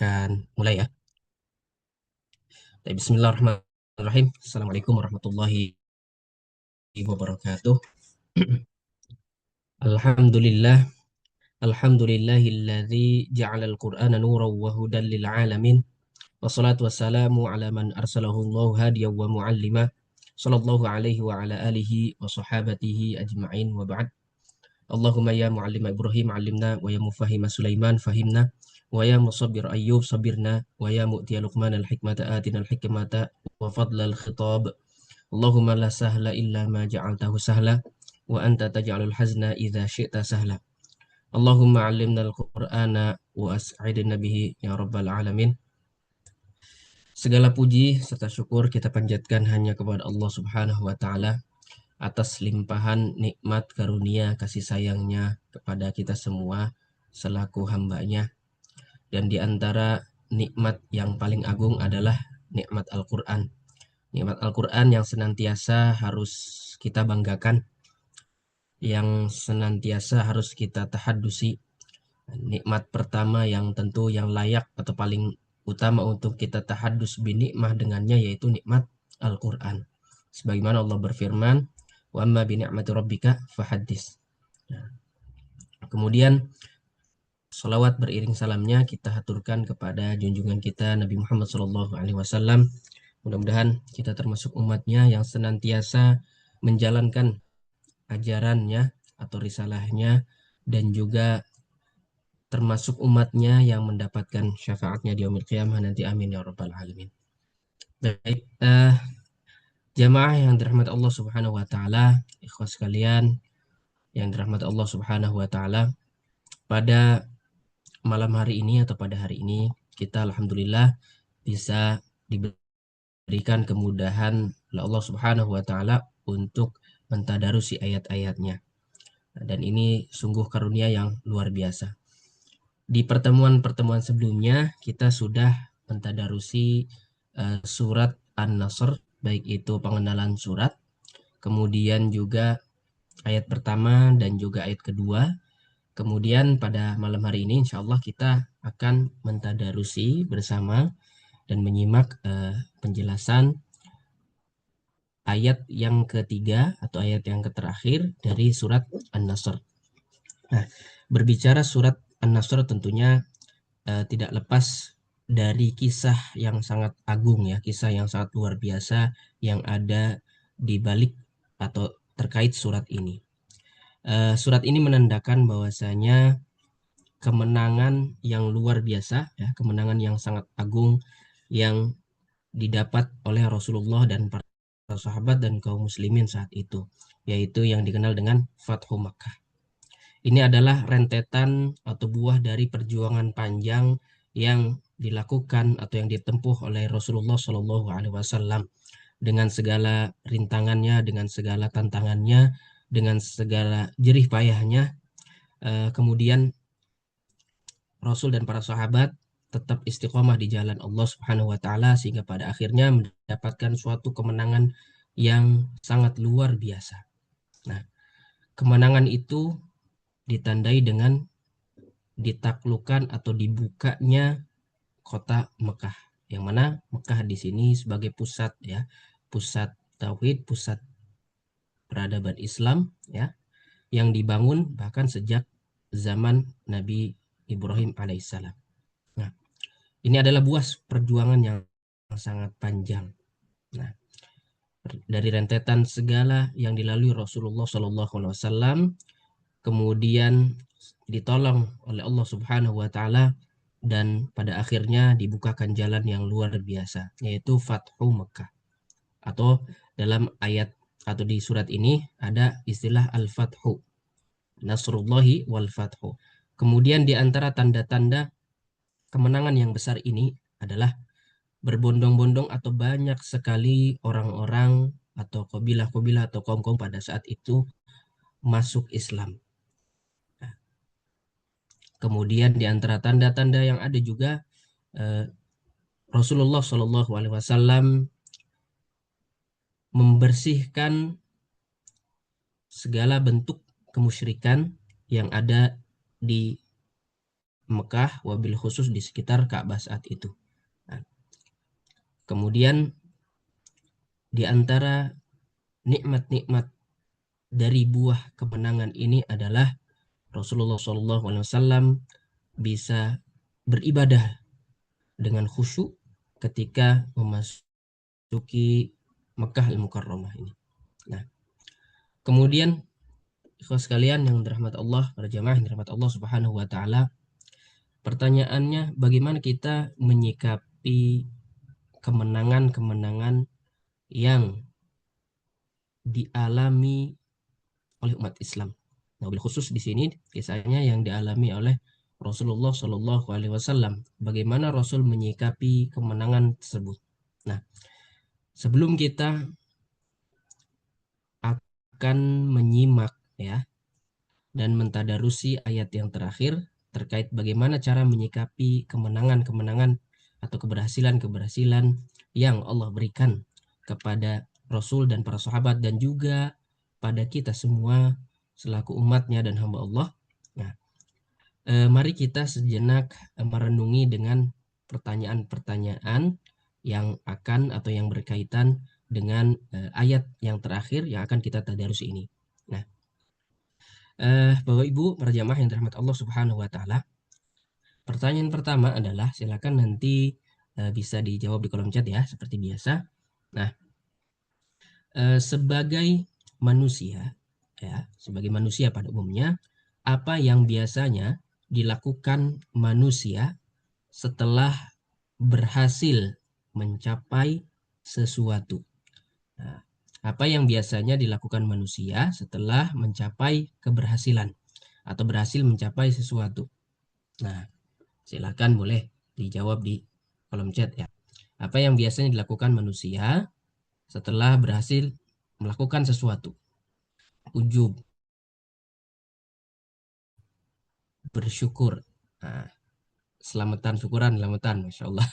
Akan mulai ya. Bismillahirrahmanirrahim. Assalamualaikum warahmatullahi wabarakatuh. Alhamdulillah. Alhamdulillahilladzi ja'alal Qur'ana nuran wa hudan lil alamin. Wassalatu wassalamu ala man arsalahu Allahu hadiyan wa mu'allima. Sallallahu alaihi wa ala alihi wa sahabatihi ajma'in wa ba'd. Allahumma ya mu'allima Ibrahim 'allimna wa ya mufahhima Sulaiman fahimna wa ya musabbir Ayyub sabirna wa ya mu'tiya Luqman al-hikmata atina al-hikmata wa fadla al-khitab. Allahumma la sahla illa ma ja'altahu sahla wa anta taj'alul hazna idza syi'ta sahla. Allahumma 'allimna al-Qur'ana wa as'idna bihi ya rabbal alamin. Segala puji serta syukur kita panjatkan hanya kepada Allah Subhanahu wa taala atas limpahan nikmat karunia kasih sayangnya kepada kita semua selaku hambanya. Dan di antara nikmat yang paling agung adalah nikmat Al-Quran. Nikmat Al-Quran yang senantiasa harus kita banggakan, yang senantiasa harus kita tahadusi. Nikmat pertama yang tentu yang layak atau paling utama untuk kita tahadus binikmah dengannya yaitu nikmat Al-Quran. Sebagaimana Allah berfirman, wa amma bi ni'mati rabbika fahaddis. Nah, kemudian salawat beriring salamnya kita haturkan kepada junjungan kita Nabi Muhammad SAW. Mudah-mudahan kita termasuk umatnya yang senantiasa menjalankan ajarannya atau risalahnya dan juga termasuk umatnya yang mendapatkan syafaatnya di yaumil qiyamah nanti, amin ya rabbal alamin. Baik, jamaah yang dirahmati Allah Subhanahu wa taala, ikhwas sekalian yang dirahmati Allah Subhanahu wa taala, pada malam hari ini atau pada hari ini kita alhamdulillah bisa diberikan kemudahan oleh Allah Subhanahu wa taala untuk mentadarusi ayat-ayatnya. Dan ini sungguh karunia yang luar biasa. Di pertemuan-pertemuan sebelumnya kita sudah mentadarusi surat An-Nasr, baik itu pengenalan surat, kemudian juga ayat pertama dan juga ayat kedua. Kemudian pada malam hari ini insya Allah kita akan mentadarusi bersama dan menyimak penjelasan ayat yang ketiga atau ayat yang terakhir dari surat An-Nasr. Nah, berbicara surat An-Nasr tentunya tidak lepas dari kisah yang sangat agung ya, kisah yang sangat luar biasa yang ada di balik atau terkait surat ini. Surat ini menandakan bahwasanya kemenangan yang luar biasa ya, kemenangan yang sangat agung yang didapat oleh Rasulullah dan para sahabat dan kaum muslimin saat itu, yaitu yang dikenal dengan Fathu Makkah. Ini adalah rentetan atau buah dari perjuangan panjang yang dilakukan atau yang ditempuh oleh Rasulullah Shallallahu Alaihi Wasallam dengan segala rintangannya, dengan segala tantangannya, dengan segala jerih payahnya. Kemudian Rasul dan para sahabat tetap istiqomah di jalan Allah Subhanahu wa taala sehingga pada akhirnya mendapatkan suatu kemenangan yang sangat luar biasa. Nah, kemenangan itu ditandai dengan ditaklukkan atau dibukanya kota Mekah, yang mana Mekah di sini sebagai pusat ya, pusat tauhid, pusat peradaban Islam ya, yang dibangun bahkan sejak zaman Nabi Ibrahim alaihissalam. Nah, ini adalah buah perjuangan yang sangat panjang. Nah, dari rentetan segala yang dilalui Rasulullah Shallallahu Alaihi Wasallam, kemudian ditolong oleh Allah Subhanahu Wa Taala dan pada akhirnya dibukakan jalan yang luar biasa, yaitu Fathu Mekah. Atau dalam ayat atau di surat ini ada istilah Al-Fathu, Nasrullahi wal Fathu. Kemudian di antara tanda-tanda kemenangan yang besar ini adalah berbondong-bondong atau banyak sekali orang-orang atau kabilah-kabilah atau kaum-kaum pada saat itu masuk Islam. Kemudian di antara tanda-tanda yang ada juga Rasulullah Shallallahu Alaihi Wasallam membersihkan segala bentuk kemusyrikan yang ada di Mekah, wabil khusus di sekitar Ka'bah saat itu. Nah, kemudian di antara nikmat-nikmat dari buah kemenangan ini adalah Rasulullah SAW bisa beribadah dengan khusyuk ketika memasuki Mekah Al-Mukarramah ini. Nah, kemudian ikhwas sekalian yang dirahmati Allah, para jamaah yang dirahmati Allah Subhanahu wa taala, pertanyaannya bagaimana kita menyikapi kemenangan-kemenangan yang dialami oleh umat Islam. Nah, bil khusus di sini kisahnya yang dialami oleh Rasulullah Shallallahu Alaihi Wasallam. Bagaimana Rasul menyikapi kemenangan tersebut. Nah, sebelum kita akan menyimak ya dan mentadarusi ayat yang terakhir terkait bagaimana cara menyikapi kemenangan-kemenangan atau keberhasilan-keberhasilan yang Allah berikan kepada Rasul dan para sahabat dan juga pada kita semua selaku umatnya dan hamba Allah. Nah, mari kita sejenak merenungi dengan pertanyaan-pertanyaan yang akan atau yang berkaitan dengan ayat yang terakhir yang akan kita tadarus ini. Nah, Bapak Ibu para jamaah yang dirahmati Allah Subhanahu wa taala, pertanyaan pertama adalah silakan nanti bisa dijawab di kolom chat ya seperti biasa. Nah, sebagai manusia ya, sebagai manusia pada umumnya, apa yang biasanya dilakukan manusia setelah berhasil mencapai sesuatu? Nah, apa yang biasanya dilakukan manusia setelah mencapai keberhasilan atau berhasil mencapai sesuatu? Nah, silakan boleh dijawab di kolom chat ya. Apa yang biasanya dilakukan manusia setelah berhasil melakukan sesuatu? Ujub, bersyukur. Nah, selamatan, syukuran, selamatan, masya Allah.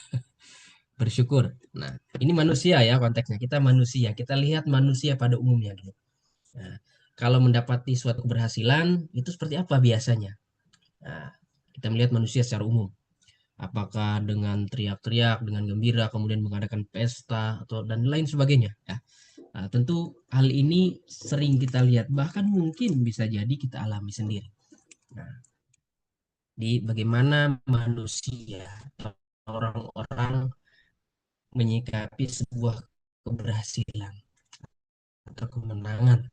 Bersyukur. Nah, ini manusia ya konteksnya. Kita manusia. Kita lihat manusia pada umumnya gitu. Nah, kalau mendapati suatu keberhasilan itu seperti apa biasanya? Nah, kita melihat manusia secara umum. Apakah dengan teriak-teriak, dengan gembira, kemudian mengadakan pesta atau dan lain sebagainya. Ya. Nah, tentu hal ini sering kita lihat, bahkan mungkin bisa jadi kita alami sendiri. Nah, di bagaimana manusia, orang-orang menyikapi sebuah keberhasilan atau kemenangan,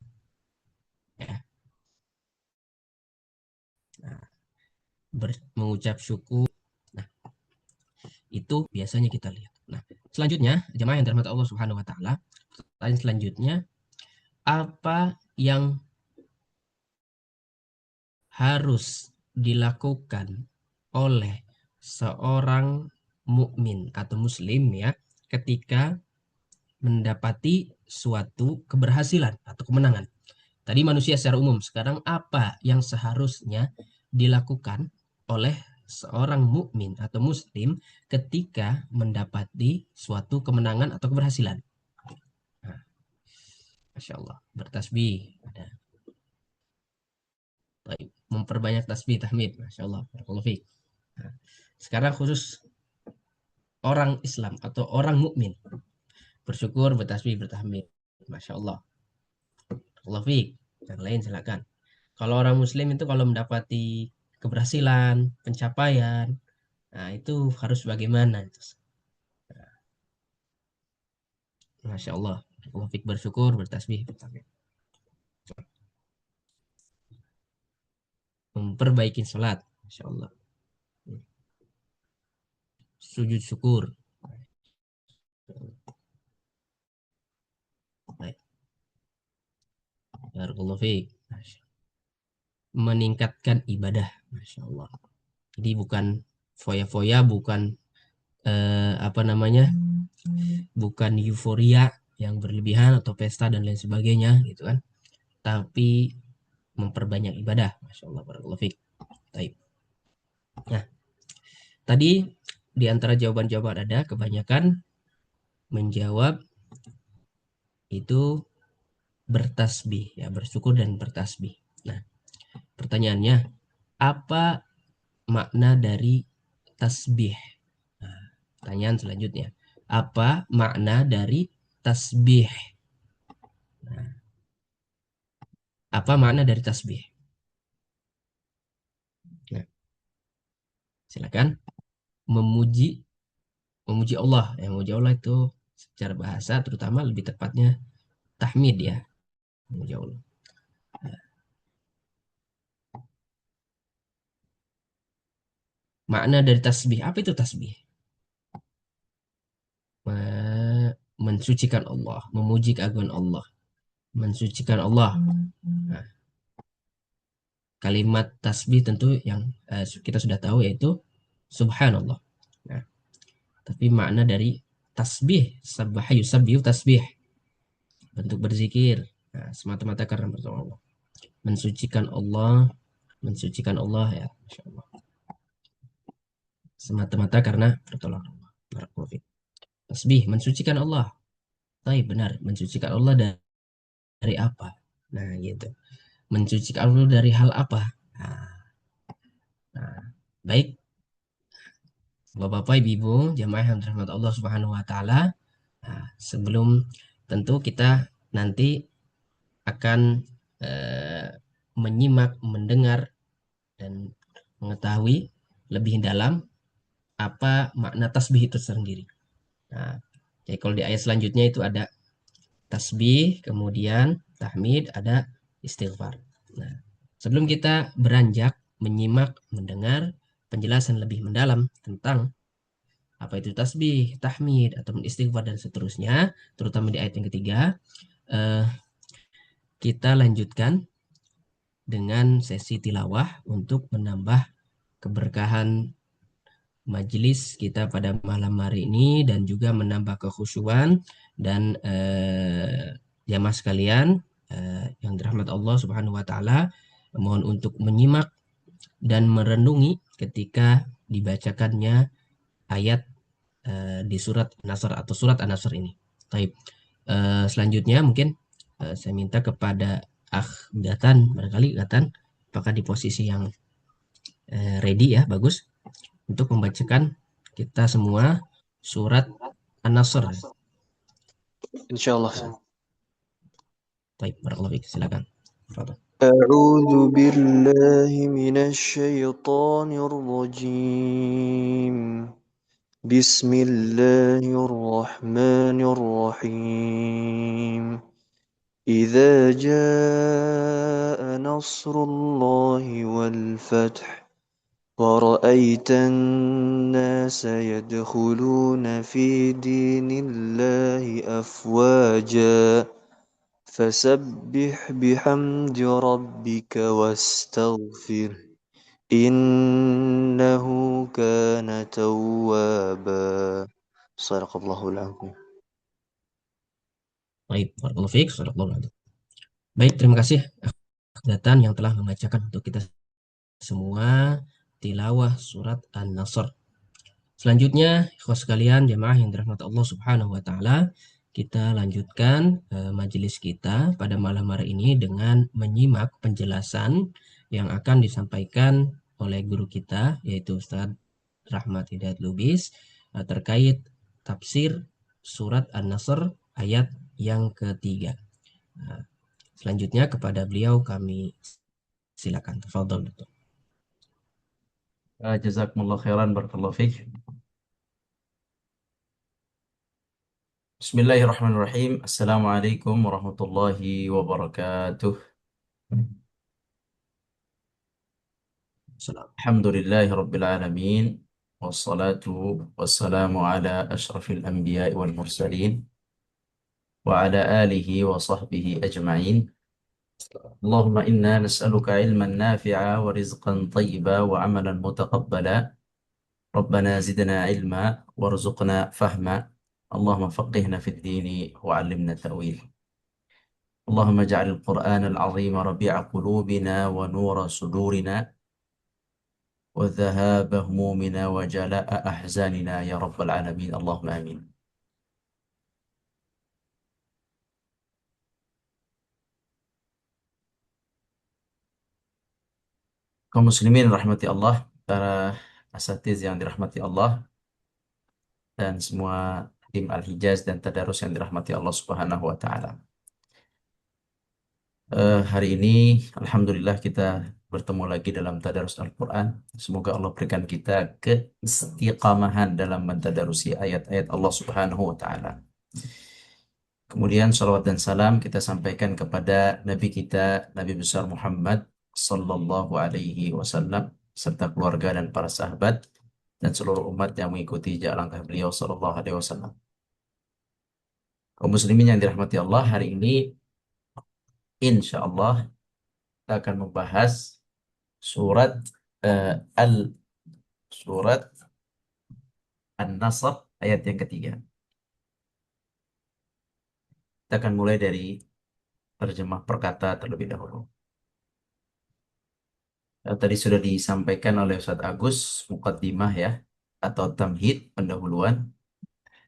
ya. Nah, mengucap syukur. Nah, itu biasanya kita lihat. Nah, selanjutnya, jemaah yang dirahmati Allah Subhanahu wa taala, pertanyaan selanjutnya, apa yang harus dilakukan oleh seorang mukmin atau muslim ya ketika mendapati suatu keberhasilan atau kemenangan? Tadi manusia secara umum, sekarang apa yang seharusnya dilakukan oleh seorang mukmin atau muslim ketika mendapati suatu kemenangan atau keberhasilan? Nah, Masya Allah, bertasbih. Ada. Baik. Memperbanyak tasbih, tahmid. Masya Allah. Nah, sekarang khusus orang Islam atau orang mukmin bersyukur, bertasbih, bertahmid. Masya Allah. Allah fiik. Yang lain silakan. Kalau orang muslim itu kalau mendapati keberhasilan, pencapaian, nah itu harus bagaimana? Masya Allah. Allah fiik bersyukur, bertasbih, bertahmid. Memperbaiki sholat. Masya Allah. Sujud syukur. Baik. Barakallahu fiik. Meningkatkan ibadah. Masya Allah. Jadi bukan foya-foya, bukan apa namanya, bukan euforia yang berlebihan atau pesta dan lain sebagainya gitu kan, tapi memperbanyak ibadah. Masya Allah, barakallahu fiik. Baik. Nah, tadi di antara jawaban-jawaban ada kebanyakan menjawab itu bertasbih ya, bersyukur dan bertasbih. Nah, pertanyaannya, apa makna dari tasbih? Nah, pertanyaan selanjutnya. Apa makna dari tasbih? Nah, apa makna dari tasbih? Nah, silakan. Memuji, memuji Allah. Yang memuji Allah itu secara bahasa terutama lebih tepatnya tahmid ya. Memuji Allah. Makna dari tasbih. Apa itu tasbih? Mensucikan Allah, memuji keagungan Allah, mensucikan Allah. Nah, kalimat tasbih tentu yang kita sudah tahu yaitu subhanallah. Nah, tapi makna dari tasbih, sabbaha yusabbihu tasbih, bentuk berzikir. Nah, semata-mata karena pertolongan Allah. Mensucikan Allah, mensucikan Allah ya, Masya Allah. Semata-mata karena pertolongan Allah. Barakallahu fiik. Tasbih, mensucikan Allah. Tapi benar, mensucikan Allah dari apa? Nah, gitu. Mensucikan Allah dari hal apa? Nah, nah, baik Bapak-bapak, Ibu-ibu, jamaah yang dirahmati Allah Subhanahu wa taala. Nah, sebelum tentu kita nanti akan eh, menyimak, mendengar dan mengetahui lebih dalam apa makna tasbih itu sendiri. Nah, jadi kalau di ayat selanjutnya itu ada tasbih, kemudian tahmid, ada istighfar. Nah, sebelum kita beranjak menyimak, mendengar penjelasan lebih mendalam tentang apa itu tasbih, tahmid, atau istighfar dan seterusnya, terutama di ayat yang ketiga, eh, kita lanjutkan dengan sesi tilawah untuk menambah keberkahan majelis kita pada malam hari ini dan juga menambah kekhusyuan dan jamaah sekalian yang dirahmat Allah Subhanahu wa taala, mohon untuk menyimak dan merenungi ketika dibacakannya ayat di surat An-Nasr atau surat An-Nasr ini. Baik. Selanjutnya mungkin saya minta kepada Akh Gatan, barangkali Gatan, apakah di posisi yang ready ya, bagus untuk membacakan kita semua surat An-Nasr. Insyaallah. Baik, barakallahu fiik. Silakan. Fadhal. أعوذ بالله من الشيطان الرجيم. بسم الله الرحمن الرحيم. إذا جاء نصر الله والفتح ورأيت الناس يدخلون في دين الله أفواجا فسبح بحمد ربك واستغفر إنه كان توابا صدق الله العظيم. Baik, barakallahu fiik. Sadaqallahu adzim. Baik, terima kasih Akh Gatan yang telah membacakan untuk kita semua tilawah surat An-Nasr. Selanjutnya, ikhwas sekalian, jemaah yang dirahmati Allah Subhanahu wa taala, kita lanjutkan majelis kita pada malam hari ini dengan menyimak penjelasan yang akan disampaikan oleh guru kita yaitu Ustaz Rahmat Hidayat Lubis terkait tafsir surat An-Nasr ayat yang ketiga. Nah, selanjutnya kepada beliau kami silakan. Tafadhol. Jazakumullah khairan barakallahu fiik. Bismillahirrahmanirrahim. Assalamualaikum warahmatullahi wabarakatuh. Salam. Alhamdulillahi rabbil alamin. Wassalatu wassalamu ala ashrafil anbiya'i wal mursalin wa ala alihi wa sahbihi ajma'in. Allahumma inna nas'aluka ilman nafi'a wa rizqan tayyiba wa amalan mutaqabbala. ربنا زدنا علما وارزقنا فهما اللهم فقهنا في الدين وعلمنا التأويل اللهم اجعل القرآن العظيم ربيع قلوبنا ونور صدورنا وذهاب همومنا وجلاء أحزاننا يا رب العالمين اللهم آمين. Kaum muslimin rahmati Allah, para asatiz yang dirahmati Allah dan semua tim Al-Hijaz dan Tadarus yang dirahmati Allah Subhanahu wa taala. Hari ini alhamdulillah kita bertemu lagi dalam tadarus Al-Qur'an. Semoga Allah berikan kita keistiqamahan dalam mentadarusi ayat-ayat Allah Subhanahu wa taala. Kemudian salawat dan salam kita sampaikan kepada Nabi kita, Nabi besar Muhammad sallallahu alaihi wasallam serta keluarga dan para sahabat dan seluruh umat yang mengikuti jalan langkah beliau sallallahu alaihi wasallam. Kaum muslimin yang dirahmati Allah, hari ini insya Allah kita akan membahas surat eh, al surat An-Nasr ayat yang ketiga. Kita akan mulai dari terjemah perkata terlebih dahulu. Tadi sudah disampaikan oleh Ustadz Agus muqaddimah ya atau tamhid pendahuluan,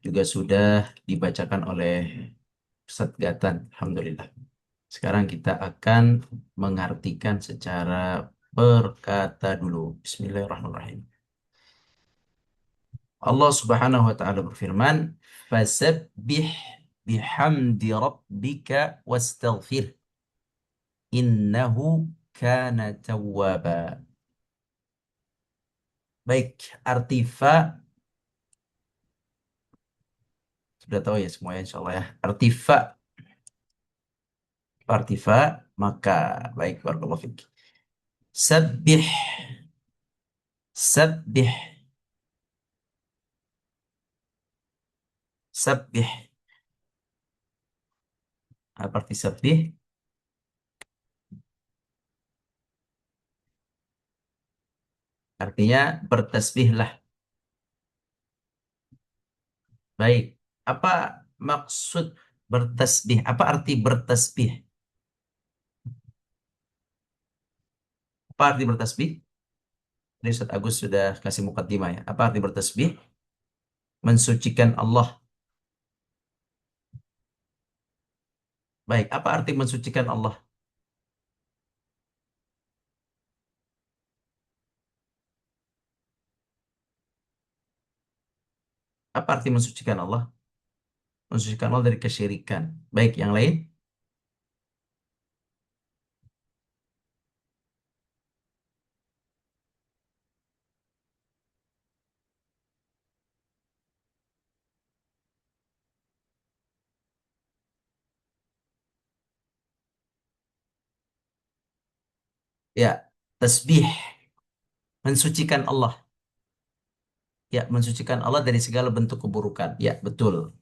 juga sudah dibacakan oleh Ustadz Gatan. Alhamdulillah. Sekarang kita akan mengartikan secara perkata dulu. Bismillahirrahmanirrahim. Allah Subhanahu wa taala berfirman, "Fasabbih bihamdi rabbika wastaghfir. Innahu kana tawwaba." Baik, arti fa sudah tahu ya semuanya insyaallah ya. Arti fa maka baik barakallahu fik. Sabbih, sabbih, sabbih. Apa arti sabbih? Artinya bertasbihlah. Baik. Apa maksud bertasbih? Apa arti bertasbih? Apa arti bertasbih? Tadi Ustaz Agus sudah kasih mukaddimah ya. Apa arti bertasbih? Mensucikan Allah. Baik, apa arti mensucikan Allah? Apa arti mensucikan Allah? Mensucikan Allah dari kesyirikan. Baik, yang lain? Ya, tasbih. Mensucikan Allah. Ya, mensucikan Allah dari segala bentuk keburukan. Ya, betul.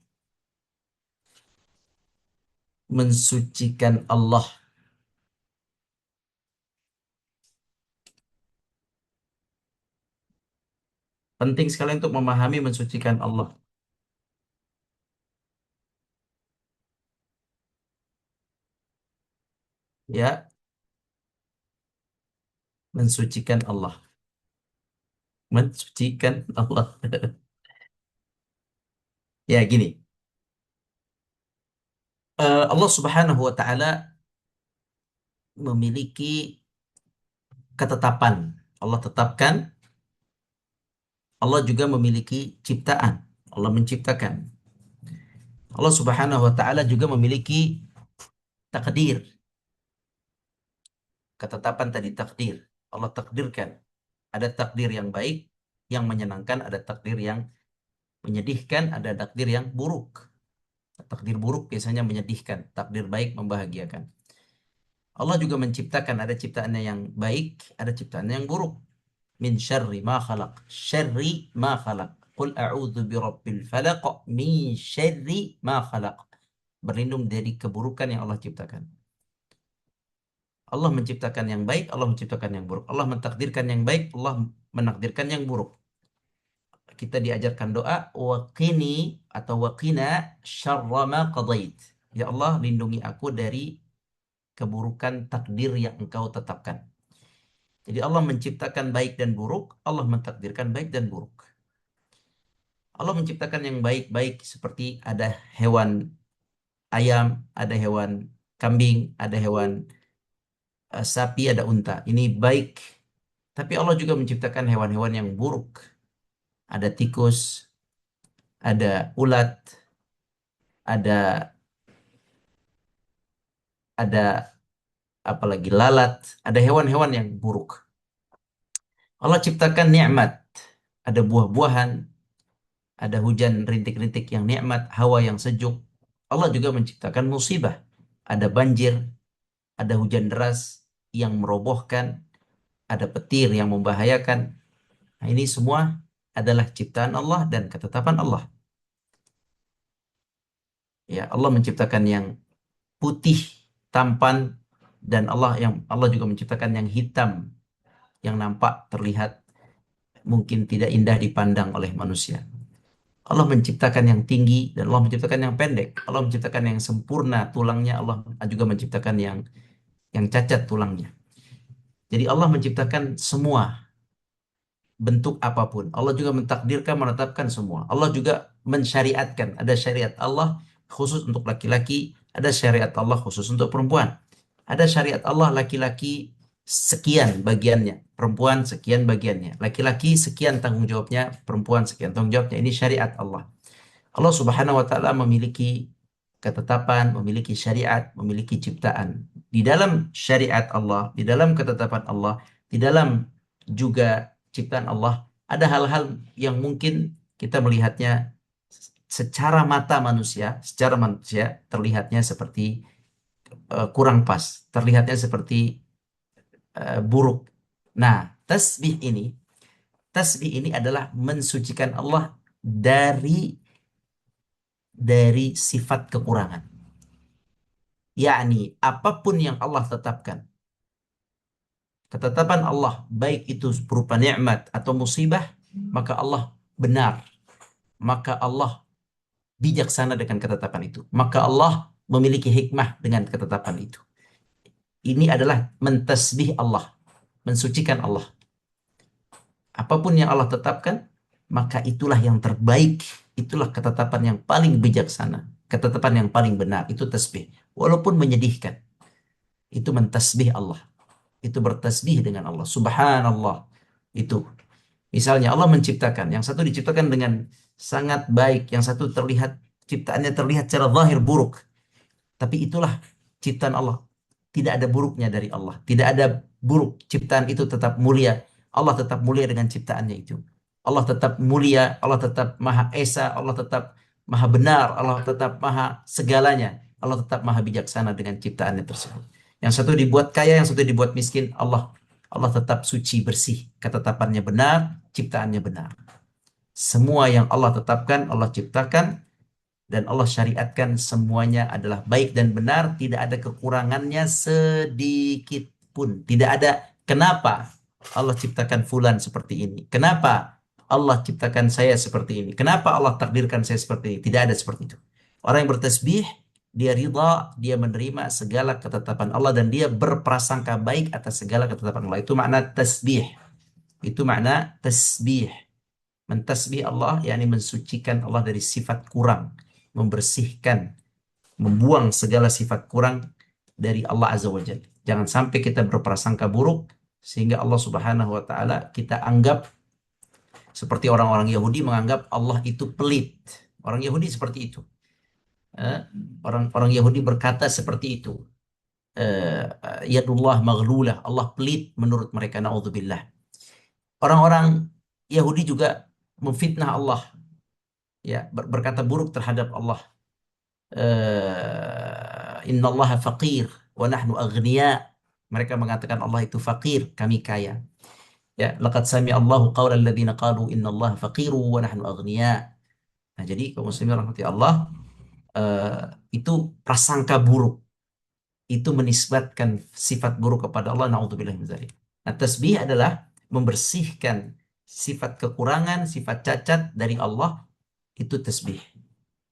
Mensucikan Allah. Penting sekali untuk memahami mensucikan Allah. Ya, mensucikan Allah. Mensucikan Allah. Ya, gini. Allah Subhanahu wa taala memiliki ketetapan. Allah tetapkan, Allah juga memiliki ciptaan. Allah menciptakan. Allah Subhanahu wa taala juga memiliki takdir. Ketetapan tadi takdir. Allah takdirkan. Ada takdir yang baik, yang menyenangkan, ada takdir yang menyedihkan, ada takdir yang buruk. Takdir buruk biasanya menyedihkan, takdir baik membahagiakan. Allah juga menciptakan, ada ciptaannya yang baik, ada ciptaannya yang buruk. Min syarri ma khalaq. Syarri ma khalaq. Qul a'udzu birabbil falaq min syarri ma khalaq. Berlindung dari keburukan yang Allah ciptakan. Allah menciptakan yang baik, Allah menciptakan yang buruk. Allah mentakdirkan yang baik, Allah menakdirkan yang buruk. Kita diajarkan doa waqini atau waqina syarra ma qadait. Ya Allah, lindungi aku dari keburukan takdir yang Engkau tetapkan. Jadi Allah menciptakan baik dan buruk, Allah mentakdirkan baik dan buruk. Allah menciptakan yang baik-baik seperti ada hewan ayam, ada hewan kambing, ada hewan sapi, ada unta. Ini baik. Tapi Allah juga menciptakan hewan-hewan yang buruk. Ada tikus, ada ulat, ada ada apalagi lalat, ada hewan-hewan yang buruk. Allah ciptakan nikmat, ada buah-buahan, ada hujan rintik-rintik yang nikmat, hawa yang sejuk. Allah juga menciptakan musibah, ada banjir, ada hujan deras yang merobohkan, ada petir yang membahayakan. Nah, ini semua adalah ciptaan Allah dan ketetapan Allah. Ya, Allah menciptakan yang putih, tampan, dan Allah juga menciptakan yang hitam, yang nampak terlihat mungkin tidak indah dipandang oleh manusia. Allah menciptakan yang tinggi dan Allah menciptakan yang pendek. Allah menciptakan yang sempurna tulangnya, Allah juga menciptakan yang cacat tulangnya. Jadi Allah menciptakan semua bentuk apapun. Allah juga mentakdirkan, menetapkan semua. Allah juga mensyariatkan. Ada syariat Allah khusus untuk laki-laki, ada syariat Allah khusus untuk perempuan. Ada syariat Allah laki-laki sekian bagiannya, perempuan sekian bagiannya. Laki-laki sekian tanggung jawabnya, perempuan sekian tanggung jawabnya. Ini syariat Allah. Allah Subhanahu wa taala memiliki ketetapan, memiliki syariat, memiliki ciptaan. Di dalam syariat Allah, di dalam ketetapan Allah, di dalam juga ciptaan Allah, ada hal-hal yang mungkin kita melihatnya secara manusia terlihatnya seperti kurang pas, terlihatnya seperti buruk. Nah, tasbih ini adalah mensucikan Allah dari sifat kekurangan. Yakni apapun yang Allah tetapkan, ketetapan Allah baik itu berupa nikmat atau musibah, maka Allah benar, maka Allah bijaksana dengan ketetapan itu, maka Allah memiliki hikmah dengan ketetapan itu. Ini adalah mentasbih Allah, mensucikan Allah. Apapun yang Allah tetapkan, maka itulah yang terbaik, itulah ketetapan yang paling bijaksana, ketetapan yang paling benar, itu tasbih. Walaupun menyedihkan, itu mentasbih Allah. Itu bertasbih dengan Allah. Subhanallah. Itu. Misalnya Allah menciptakan, yang satu diciptakan dengan sangat baik, yang satu ciptaannya terlihat secara zahir buruk. Tapi itulah ciptaan Allah. Tidak ada buruknya dari Allah. Tidak ada buruk. Ciptaan itu tetap mulia. Allah tetap mulia dengan ciptaannya itu. Allah tetap mulia. Allah tetap Maha Esa. Allah tetap Maha benar. Allah tetap Maha segalanya. Allah tetap Maha bijaksana dengan ciptaannya tersebut. Yang satu dibuat kaya, yang satu dibuat miskin. Allah tetap suci bersih. Ketetapannya benar, ciptaannya benar. Semua yang Allah tetapkan, Allah ciptakan, dan Allah syariatkan semuanya adalah baik dan benar, tidak ada kekurangannya sedikit pun. Tidak ada kenapa Allah ciptakan fulan seperti ini. Kenapa Allah ciptakan saya seperti ini. Kenapa Allah takdirkan saya seperti ini. Tidak ada seperti itu. Orang yang bertasbih, dia ridha, dia menerima segala ketetapan Allah dan dia berprasangka baik atas segala ketetapan Allah. Itu makna tasbih. Itu makna tasbih. Mentasbih Allah, yakni mensucikan Allah dari sifat kurang, membersihkan, membuang segala sifat kurang dari Allah Azza wa Jalla. Jangan sampai kita berprasangka buruk sehingga Allah Subhanahu wa taala kita anggap seperti orang-orang Yahudi menganggap Allah itu pelit. Orang Yahudi seperti itu. Eh, Orang-orang Yahudi berkata seperti itu. Yadullah maghlulah, Allah pelit menurut mereka, naudzubillah. Orang-orang Yahudi juga memfitnah Allah, ya, berkata buruk terhadap Allah. Innallaha faqir wa nahnu aghnia. Mereka mengatakan Allah itu fakir, kami kaya. Ya, laqad sami Allahu qaulal ladzina qalu innallaha faqiru wa nahnu aghnia. Nah, jadi kaum muslimin rahmati Allah, eh, itu prasangka buruk. Itu menisbatkan sifat buruk kepada Allah, naudzubillah min dzalik. Nah, tasbih adalah membersihkan sifat kekurangan, sifat cacat dari Allah, itu tasbih.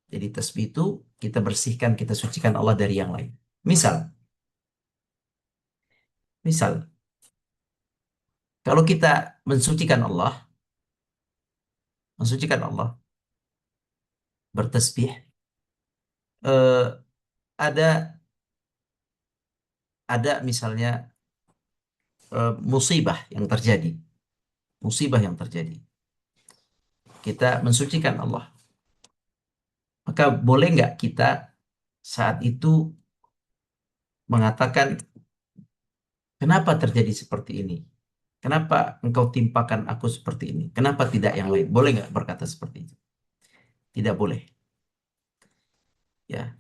Jadi tasbih itu kita bersihkan, kita sucikan Allah dari yang lain. Misal, kalau kita mensucikan Allah, bertasbih, eh, ada ada misalnya musibah yang terjadi. Musibah yang terjadi. Kita mensucikan Allah. Maka boleh nggak kita saat itu mengatakan, kenapa terjadi seperti ini? Kenapa engkau timpakan aku seperti ini? Kenapa tidak yang lain? Boleh nggak berkata seperti itu? Tidak boleh. Ya,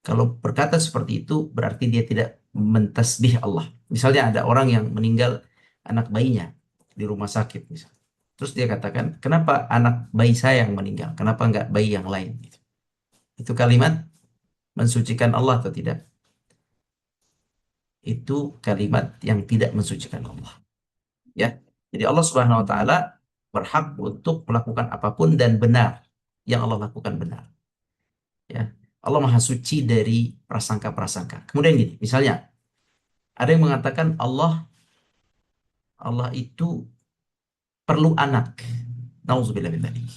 kalau berkata seperti itu berarti dia tidak mentasbih Allah. Misalnya ada orang yang meninggal anak bayinya di rumah sakit misalnya. Terus dia katakan, kenapa anak bayi saya yang meninggal? Kenapa nggak bayi yang lain? Gitu. Itu kalimat mensucikan Allah atau tidak? Itu kalimat yang tidak mensucikan Allah. Ya, jadi Allah Subhanahu Wa Taala berhak untuk melakukan apapun dan benar yang Allah lakukan benar. Ya, Allah Maha Suci dari prasangka-prasangka. Kemudian gini, misalnya ada yang mengatakan Allah itu perlu anak. Nauzubillah min dzalik.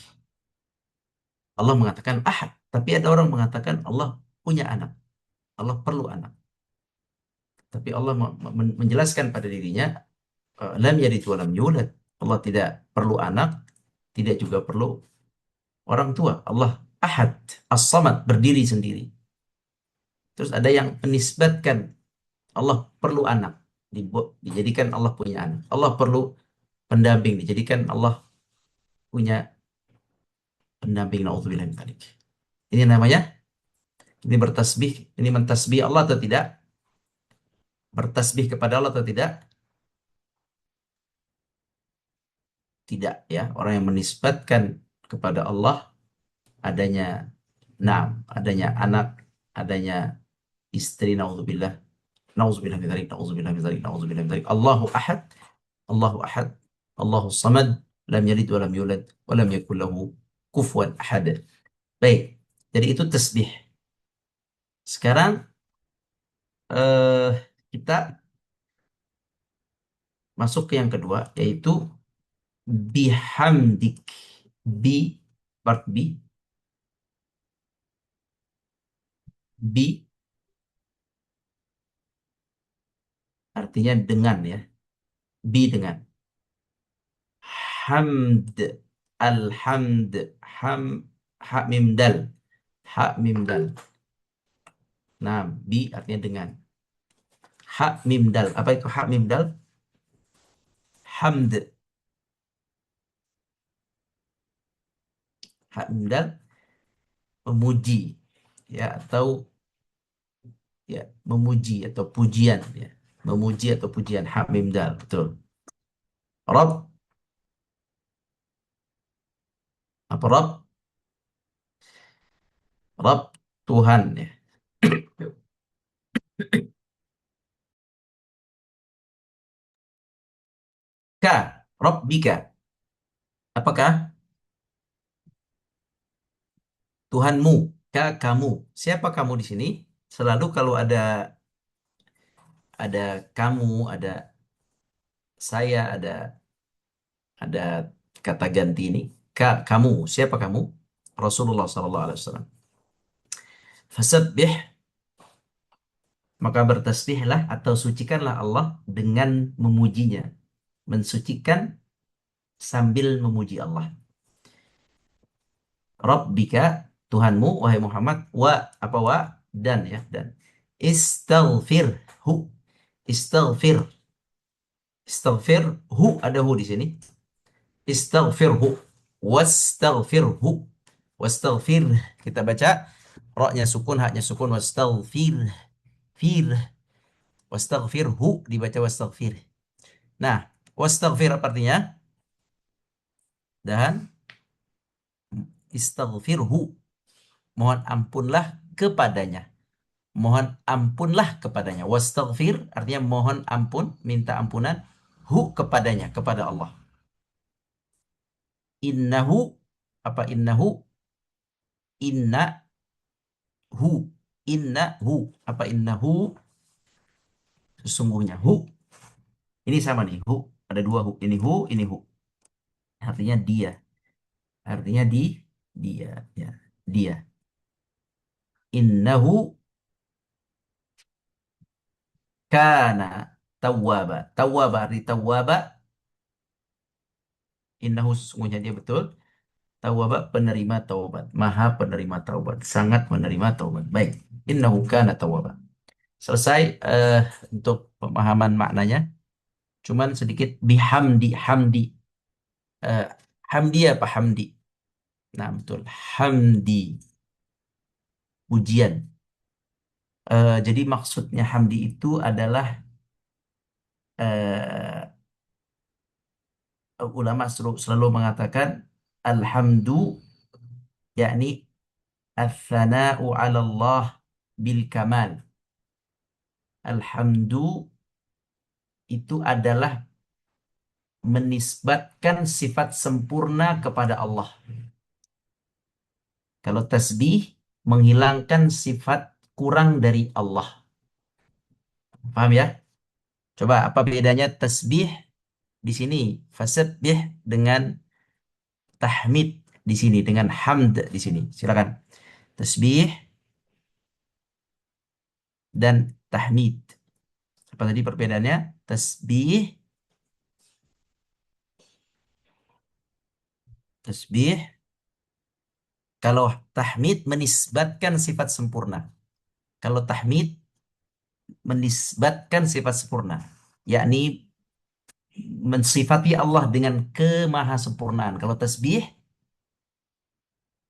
Allah mengatakan ahad, tapi ada orang mengatakan Allah punya anak. Allah perlu anak. Tapi Allah menjelaskan pada dirinya lam yalid wa lam yulad. Allah tidak perlu anak, tidak juga perlu orang tua. Allah ahad, as-samad, berdiri sendiri. Terus ada yang menisbatkan Allah perlu anak, dijadikan Allah punya anak. Allah perlu pendamping, dijadikan Allah punya pendamping. Nauzubillah min dzalik. Ini namanya, ini bertasbih, ini mentasbih Allah atau tidak? Bertasbih kepada Allah atau tidak? Tidak, ya. Orang yang menisbatkan kepada Allah adanya adanya anak, adanya istri, naudzubillah. Nauzubillah min dzalik, nauzubillah min dzalik, nauzubillah min dzalik. Allahu ahad, Allahu ahad, Allahu samad, lam yalid wa lam yulad wa lam yakul lahu kufuwan ahad. Baik. Jadi itu tasbih. Sekarang kita masuk ke yang kedua, yaitu bihamdik. Bi, part bi, bi artinya dengan, ya. Bi dengan. Hamd, alhamd, ham, ha mim dal, ha mim dal. Nah, bi artinya dengan. Ha mim dal. Apa itu ha mim dal? Hamd. Ha mim dal memuji, ya, atau ya memuji atau pujian, ya. Memuji atau pujian, ha mim dal, betul. Rabb, apa Rabb? Rabb Tuhan, ya. Ka, Rabbika. Apakah Tuhanmu? Ka, kamu. Siapa kamu di sini? Selalu kalau ada kamu, ada saya, ada kata ganti ini. Ka, kamu. Siapa kamu? Rasulullah sallallahu alaihi wasallam. Fasabbih, maka bertasbihlah atau sucikanlah Allah dengan memujinya. Mensucikan sambil memuji Allah. Rabbika, Tuhanmu, wahai Muhammad, wa, apa wa, dan, ya, dan. Istaghfirhu. Istaghfir. Istaghfirhu, ada hu di sini. Istaghfirhu. Wastaghfirhu. Wastaghfir. Kita baca roknya sukun, haknya sukun. Wastaghfir. Fir. Wastaghfirhu dibaca wastaghfir. Nah, wastaghfir apa artinya? Dan istaghfirhu, mohon ampunlah kepadanya. Mohon ampunlah kepadanya. Wastaghfir artinya mohon ampun, minta ampunan. Hu, kepadanya, kepada Allah. Innahu, apa innahu? Inna hu. Innahu, apa innahu? Sesungguhnya. Hu. Ini sama nih, hu. Ada dua hu. Ini hu, ini hu. Artinya dia. Artinya dia, ya. Dia. Innahu kana. tawwaba. Tawwaba arti tawwaba, innahu sesungguhnya dia betul. Tawwaba penerima taubat, maha penerima taubat, sangat menerima taubat. Baik, innahu kana tawwaba. Selesai untuk pemahaman maknanya. Cuman sedikit bihamdi, hamdi. Eh, hamdi apa hamdi? Nah, betul. Hamdi, pujian. Jadi maksudnya hamdi itu adalah eh, ulama selalu mengatakan alhamdu, yakni al-thana'u 'ala Allah bil kamal. Alhamdu itu adalah menisbatkan sifat sempurna kepada Allah. Kalau tasbih menghilangkan sifat kurang dari Allah. Paham ya? Coba apa bedanya tasbih di sini? Fasabbih dengan tahmid di sini, dengan hamd di sini. Silakan. Tasbih dan tahmid. Apa tadi perbedaannya? Tasbih, kalau tahmid menisbatkan sifat sempurna. Kalau tahmid menisbatkan sifat sempurna, yakni mensifati Allah dengan kemahasempurnaan. Kalau tasbih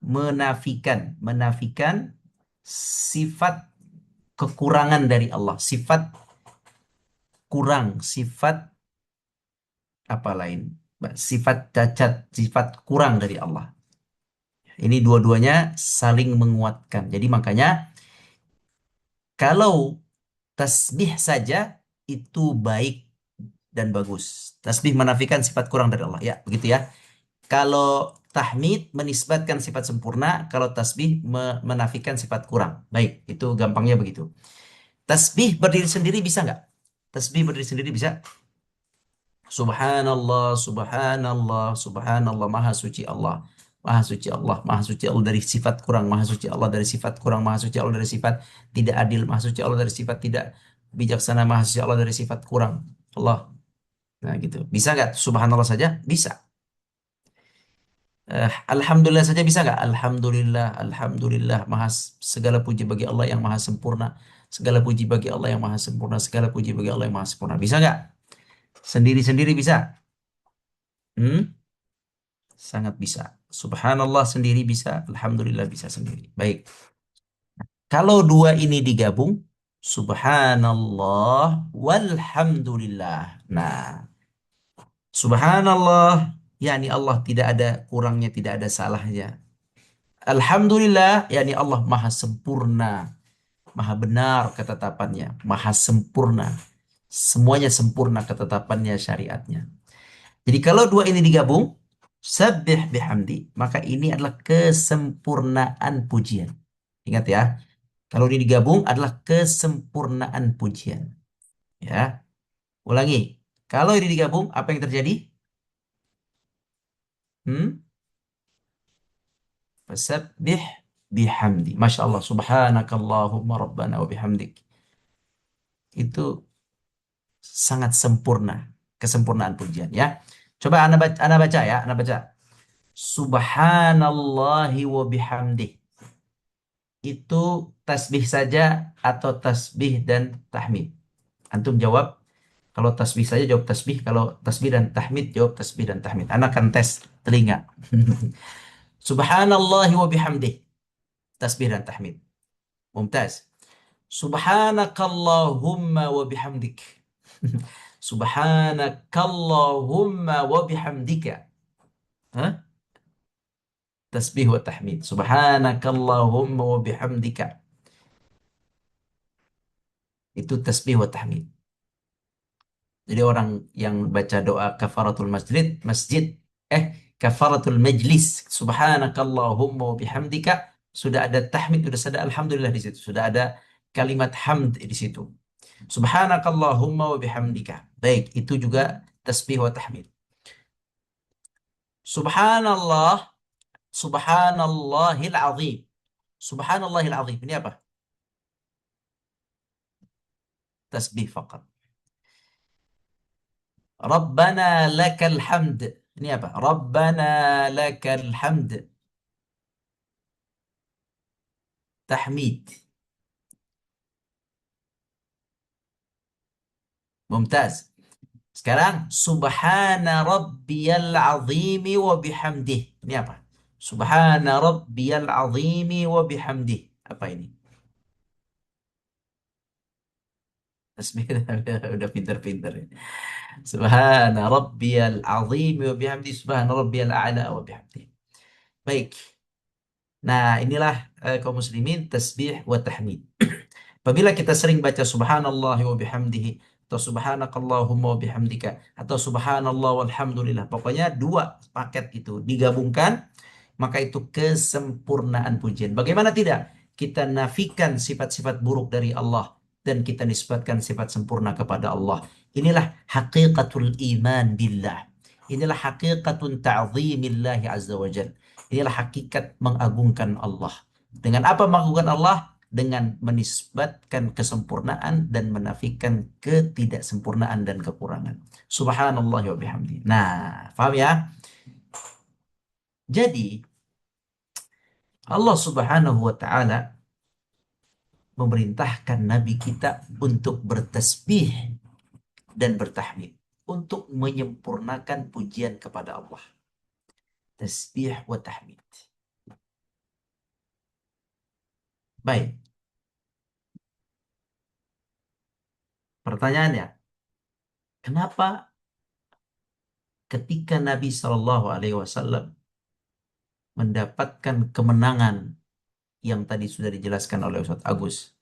menafikan sifat kekurangan dari Allah, sifat kurang, sifat apa lain? Sifat cacat, sifat kurang dari Allah. Ini dua-duanya saling menguatkan. Jadi makanya kalau tasbih saja itu baik dan bagus. Tasbih menafikan sifat kurang dari Allah. Ya, begitu ya. Kalau tahmid menisbatkan sifat sempurna, kalau tasbih menafikan sifat kurang. Baik, itu gampangnya begitu. Tasbih berdiri sendiri bisa nggak? Tasbih berdiri sendiri bisa? Subhanallah, subhanallah, subhanallah, maha suci Allah. Maha suci Allah, maha suci Allah dari sifat kurang, maha suci Allah dari sifat kurang, maha suci Allah dari sifat tidak adil, maha suci Allah dari sifat tidak bijaksana, maha suci Allah dari sifat kurang. Allah. Nah gitu. Bisa nggak subhanallah saja? Bisa. Alhamdulillah saja bisa nggak? Alhamdulillah, alhamdulillah, segala puji bagi Allah yang maha sempurna. Segala puji bagi Allah yang maha sempurna. Segala puji bagi Allah yang maha sempurna. Bisa nggak? Sendiri-sendiri bisa? Hmm? Sangat bisa. Subhanallah sendiri bisa, Alhamdulillah bisa sendiri. Baik. Kalau dua ini digabung, Subhanallah walhamdulillah. Nah, Subhanallah, yakni Allah tidak ada kurangnya, tidak ada salahnya. Alhamdulillah, yakni Allah maha sempurna, maha benar ketetapannya, maha sempurna. Semuanya sempurna ketetapannya, syariatnya. Jadi kalau dua ini digabung, sabbih bihamdi, maka ini adalah kesempurnaan pujian. Ingat ya, kalau ini digabung adalah kesempurnaan pujian. Ya, ulangi. Kalau ini digabung, apa yang terjadi? Hmm? Fasabbih bihamdi. Masya Allah, subhanakallahumma rabbana wa bihamdik. Itu sangat sempurna, kesempurnaan pujian ya. Coba anda baca ya, anda baca. Subhanallahi wa bihamdih. Itu tasbih saja atau tasbih dan tahmid? Antum jawab. Kalau tasbih saja jawab tasbih, kalau tasbih dan tahmid jawab tasbih dan tahmid. Anak akan tes telinga. Subhanallahi wa bihamdih. Tasbih dan tahmid. Mumtaz. Subhanakallahumma wa bihamdik. Subhanakallahumma wa bihamdika. Hah? Tasbih wa tahmid. Subhanakallahumma wa bihamdika. Itu tasbih wa tahmid. Jadi orang yang baca doa kafaratul masjid, eh kafaratul majlis, subhanakallahumma wa bihamdika, sudah ada tahmid, sudah ada alhamdulillah di situ, sudah ada kalimat hamd di situ. Subhanakallahumma wa bihamdika. Baik, itu juga tasbih wa tahmid. Subhanallah, subhanallahil azim. Subhanallahil azim. Ini apa? Tasbih faqat. Rabbana lakal hamd. Ini apa? Rabbana lakal hamd. Tahmid. Mumtaz. Sekarang subhana rabbiyal azimi wa bihamdih. Ini apa? Subhana rabbiyal azimi wa bihamdih. Apa ini? Tasbih udah pinter-pinter ya. Subhana rabbiyal azimi wa bihamdih. Subhana rabbiyal a'la wa bihamdih. Baik. Nah, inilah kaum muslimin tasbih wa tahmid. Apabila kita sering baca subhanallah wa bihamdihi atau subhanakallahumma wa bihamdika atau subhanallah walhamdulillah, pokoknya dua paket itu digabungkan, maka itu kesempurnaan pujian. Bagaimana tidak? Kita nafikan sifat-sifat buruk dari Allah dan kita nisbatkan sifat sempurna kepada Allah. Inilah haqiqatul iman billah. Inilah haqiqatun ta'zimillahi azza wa jal. Inilah hakikat mengagungkan Allah. Dengan apa mengagungkan Allah? Dengan menisbatkan kesempurnaan dan menafikan ketidaksempurnaan dan kekurangan. Subhanallah wa bihamdi. Nah, paham ya? Jadi, Allah Subhanahu wa taala memerintahkan nabi kita untuk bertasbih dan bertahmid, untuk menyempurnakan pujian kepada Allah. Tasbih wa tahmid. Baik. Pertanyaannya, kenapa ketika Nabi Shallallahu Alaihi Wasallam mendapatkan kemenangan yang tadi sudah dijelaskan oleh Ustadz Agus,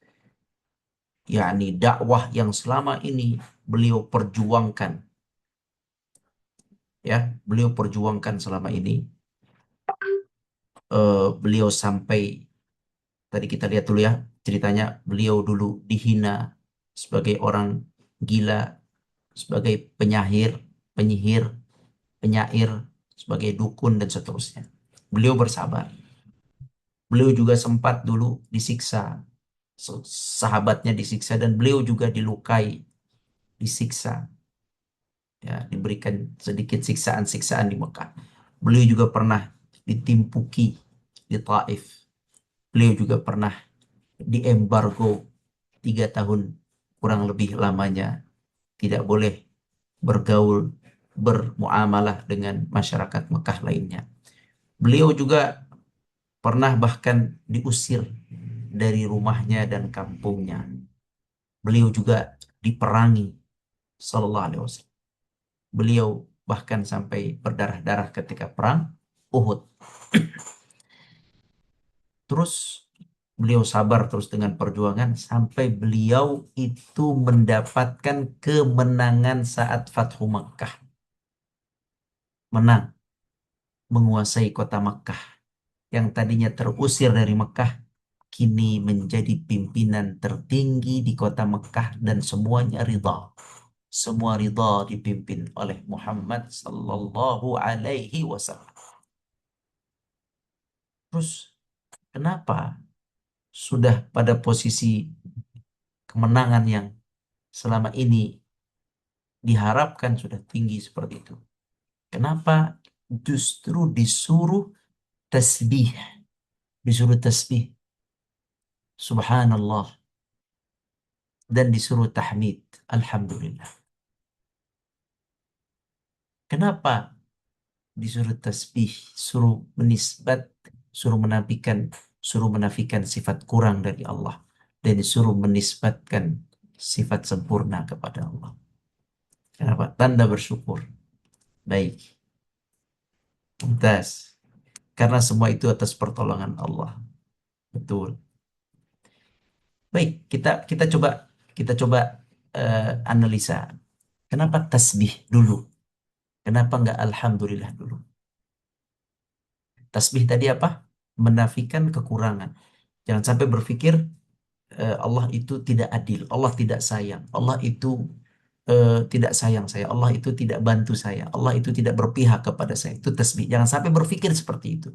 yakni dakwah yang selama ini beliau perjuangkan, ya, beliau perjuangkan selama ini, beliau sampai tadi kita lihat dulu ya ceritanya, beliau dulu dihina sebagai orang gila, sebagai penyihir, penyair, sebagai dukun dan seterusnya. Beliau bersabar. Beliau juga sempat dulu disiksa, sahabatnya disiksa dan beliau juga dilukai, disiksa, ya, diberikan sedikit siksaan-siksaan di Mekah. Beliau juga pernah ditimpuki di Taif. Beliau juga pernah diembargo 3 tahun kurang lebih lamanya, tidak boleh bergaul, bermuamalah dengan masyarakat Mekah lainnya. Beliau juga pernah bahkan diusir dari rumahnya dan kampungnya. Beliau juga diperangi, sallallahu alaihi wasallam. Beliau bahkan sampai berdarah-darah ketika perang Uhud. Terus beliau sabar terus dengan perjuangan sampai beliau itu mendapatkan kemenangan saat Fathu Makkah. Menang, menguasai kota Makkah. Yang tadinya terusir dari Makkah, kini menjadi pimpinan tertinggi di kota Makkah dan semuanya ridha. Semua ridha dipimpin oleh Muhammad sallallahu alaihi wasallam. Terus kenapa sudah pada posisi kemenangan yang selama ini diharapkan sudah tinggi seperti itu, kenapa justru disuruh tasbih, disuruh tasbih subhanallah dan disuruh tahmid alhamdulillah? Kenapa disuruh tasbih, suruh menisbat, suruh menafikan sifat kurang dari Allah dan disuruh menisbatkan sifat sempurna kepada Allah? Kenapa? Tanda bersyukur. Baik. Mumtaz. Karena semua itu atas pertolongan Allah. Betul. Baik, kita coba analisa. Kenapa tasbih dulu? Kenapa enggak alhamdulillah dulu? Tasbih tadi apa? Menafikan kekurangan. Jangan sampai berpikir Allah itu tidak adil, Allah tidak sayang, Allah itu tidak sayang saya, Allah itu tidak bantu saya, Allah itu tidak berpihak kepada saya. Itu tasbih. Jangan sampai berpikir seperti itu.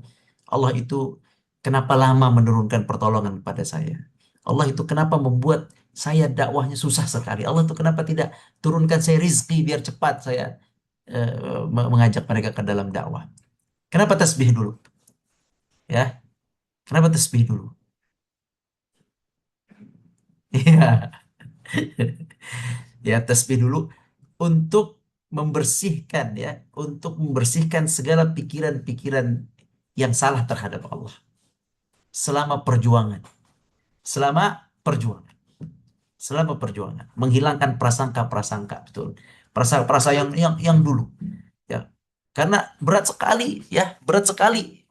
Allah itu kenapa lama menurunkan pertolongan pada saya? Allah itu kenapa membuat saya dakwahnya susah sekali? Allah itu kenapa tidak turunkan saya rizki biar cepat saya mengajak mereka ke dalam dakwah? Kenapa tasbih dulu? Ya, kenapa tasbih dulu? Iya, ya tasbih dulu untuk membersihkan ya, untuk membersihkan segala pikiran-pikiran yang salah terhadap Allah selama perjuangan, selama perjuangan, selama perjuangan, menghilangkan prasangka-prasangka betul, prasangka-prasangka yang dulu ya, karena berat sekali ya, berat sekali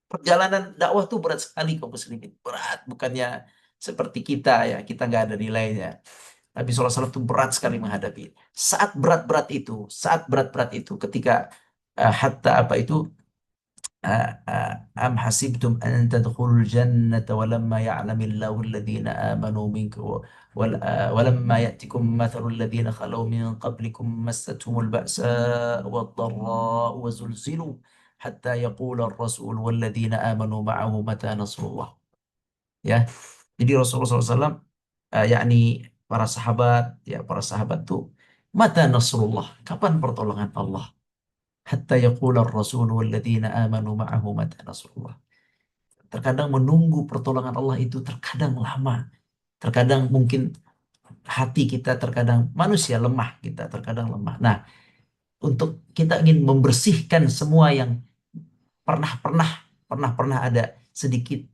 perjalanan dakwah tuh berat sekali kaum muslimin, berat bukannya seperti kita ya, kita nggak ada nilainya. Nabi SAW itu berat sekali menghadapi. Saat berat-berat itu, ketika hatta apa itu, am hasibtum an tadkhulul jannata walamma ya'lamillahu alladhina amanu minkum walamma ya'tikum mathalul ladhina khalaw min qablikum massathumul ba'sa wad-dharra wa zulzilu hatta yaqula ar-rasul walladhina amanu ma'ahu mata nasrullah. Ya. Jadi Rasulullah SAW, yakni para sahabat tuh, mata nasrullah, kapan pertolongan Allah? Hatta yaqula ar-rasul walladzina amanu ma'ahu mata nasrullah. Terkadang menunggu pertolongan Allah itu terkadang lama. Terkadang mungkin hati kita, terkadang manusia lemah, kita terkadang lemah. Nah, untuk kita ingin membersihkan semua yang pernah pernah ada sedikit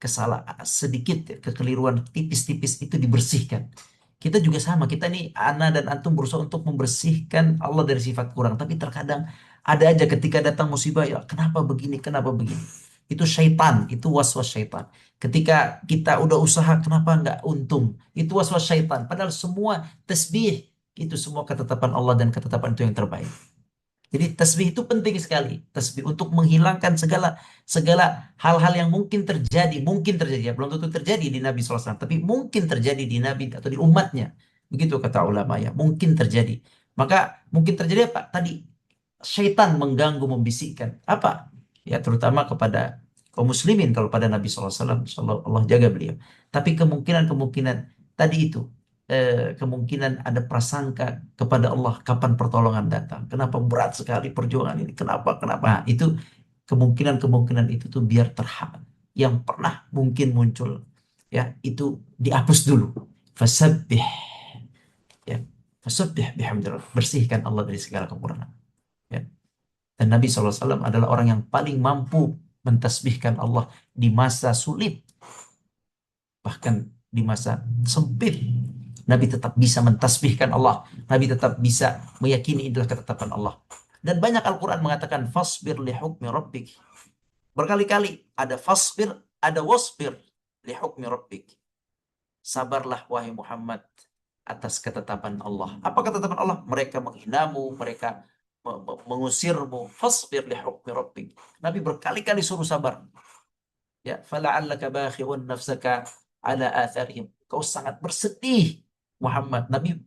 kesalahan, sedikit kekeliruan tipis-tipis itu dibersihkan. Kita juga sama, kita nih ana dan antum berusaha untuk membersihkan Allah dari sifat kurang, tapi terkadang ada aja ketika datang musibah, ya kenapa begini, kenapa begini. Itu syaitan, itu waswas syaitan. Ketika kita udah usaha, kenapa nggak untung, itu waswas syaitan. Padahal semua tasbih itu semua ketetapan Allah, dan ketetapan itu yang terbaik. Jadi tasbih itu penting sekali. Tasbih untuk menghilangkan segala segala hal-hal yang mungkin terjadi ya, belum tentu terjadi di Nabi SAW, tapi mungkin terjadi di Nabi atau di umatnya. Begitu kata ulama ya, mungkin terjadi. Maka mungkin terjadi apa? Tadi syaitan mengganggu, membisikkan apa? Ya terutama kepada kaum muslimin, kalau pada Nabi SAW, Allah jaga beliau. Tapi kemungkinan tadi itu, kemungkinan ada prasangka kepada Allah kapan pertolongan datang. Kenapa berat sekali perjuangan ini? Kenapa? Nah, itu kemungkinan itu tuh biar terhapus. Yang pernah mungkin muncul ya, itu dihapus dulu. Fasabbih ya. Fasabbih bihamdillah. Bersihkan Allah dari segala kekurangan. Ya. Dan Nabi SAW adalah orang yang paling mampu mentasbihkan Allah di masa sulit. Bahkan di masa sempit, Nabi tetap bisa mentasbihkan Allah. Nabi tetap bisa meyakini inilah ketetapan Allah. Dan banyak Al-Quran mengatakan fasbir li hukmi rabbik. Berkali-kali ada fasbir, ada wasbir li hukmi rabbik. Sabarlah wahai Muhammad atas ketetapan Allah. Apa ketetapan Allah? Mereka menghinamu, mereka mengusirmu. Fasbir li hukmi rabbik. Nabi berkali-kali suruh sabar. Ya, fala'allaka bakhi'un nafsaka ala atharihim. Kau sangat bersedih Muhammad. Nabi